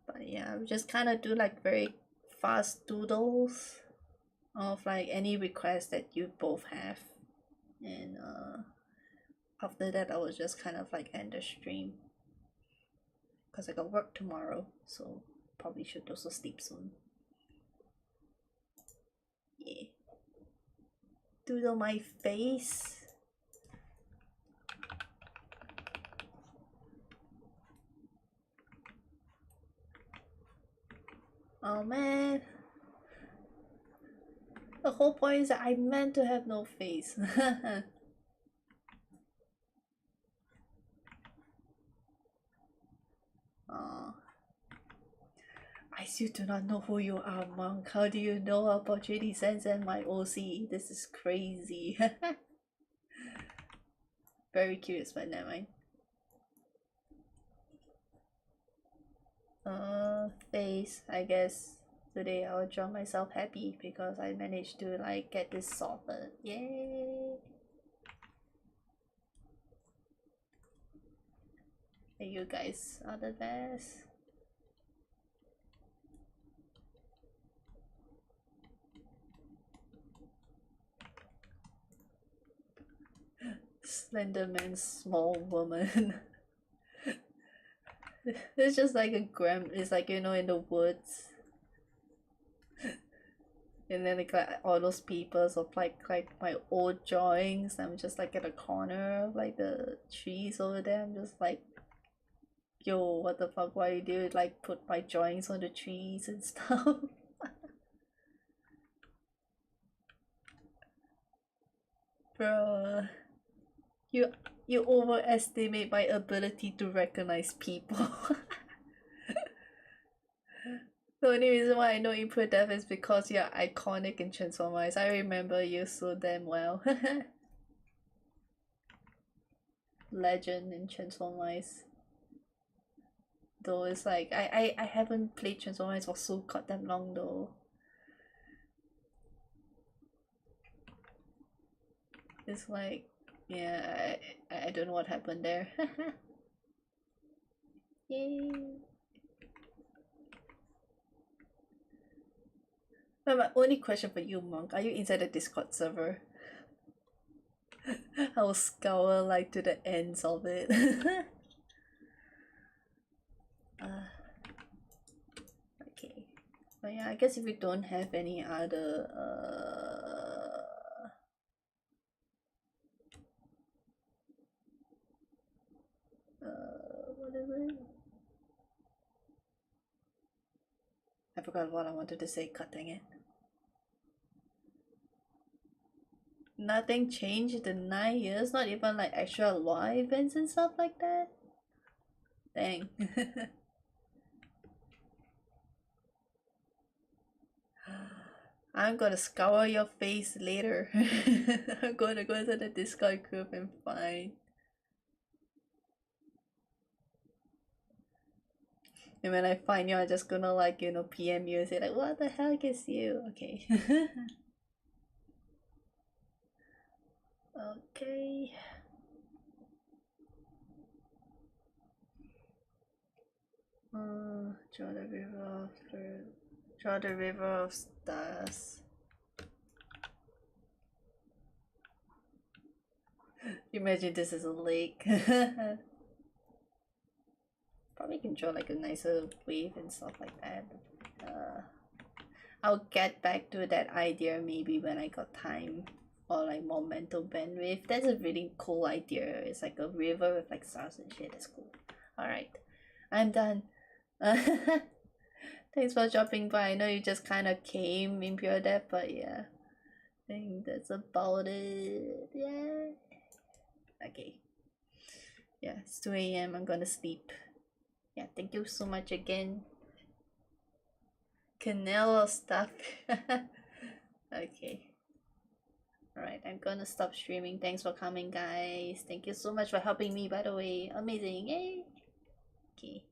But yeah, we just kind of do like very fast doodles of like any request that you both have, and after that I will just kind of like end the stream because I got work tomorrow, so probably should also sleep soon. Yeah. Doodle my face. Oh man. The whole point is that I meant to have no face. Aww. I still do not know who you are, Monk. How do you know about JD Sense and my OC? This is crazy. Very curious, but never mind. Face, I guess. Today I'll draw myself happy because I managed to like get this sorted. Yay! You guys are the best. Slenderman, small woman. It's just like a it's like, you know, in the woods. And then like all those papers of like my old drawings. I'm just like at a corner of like the trees over there. I'm just like, yo, what the fuck, why you do like put my drawings on the trees and stuff? Bruh. You overestimate my ability to recognize people. The only reason why I know Impro Death is because you're iconic in Transformers. I remember you so damn well. Legend in Transformers. Though it's like I haven't played Transformers for so goddamn long though. It's like, yeah, I don't know what happened there. Yay. But my only question for you, Monk, are you inside the Discord server? I will scour like to the ends of it. Okay. But yeah, I guess if we don't have any other what is it? I forgot what I wanted to say, cutting it. Nothing changed in 9 years, not even like extra law events and stuff like that. Dang. I'm gonna scour your face later. I'm gonna go to the Discord group and find. And when I find you, I'm just gonna like, you know, PM you and say like, what the heck is you? Okay. Okay. Draw the river of draw the river of stars. Imagine this is a lake. Probably can draw like a nicer wave and stuff like that. I'll get back to that idea maybe when I got time or like more mental bandwidth. That's a really cool idea. It's like a river with like stars and shit. That's cool. Alright, I'm done. Thanks for dropping by. I know you just kind of came in pure death, but yeah, I think that's about it. Yeah. Okay. Yeah, it's 2 a.m. I'm gonna sleep. Yeah, thank you so much again. Canelo stuff. Okay. Alright, I'm gonna stop streaming. Thanks for coming, guys. Thank you so much for helping me, by the way. Amazing. Yay. Okay.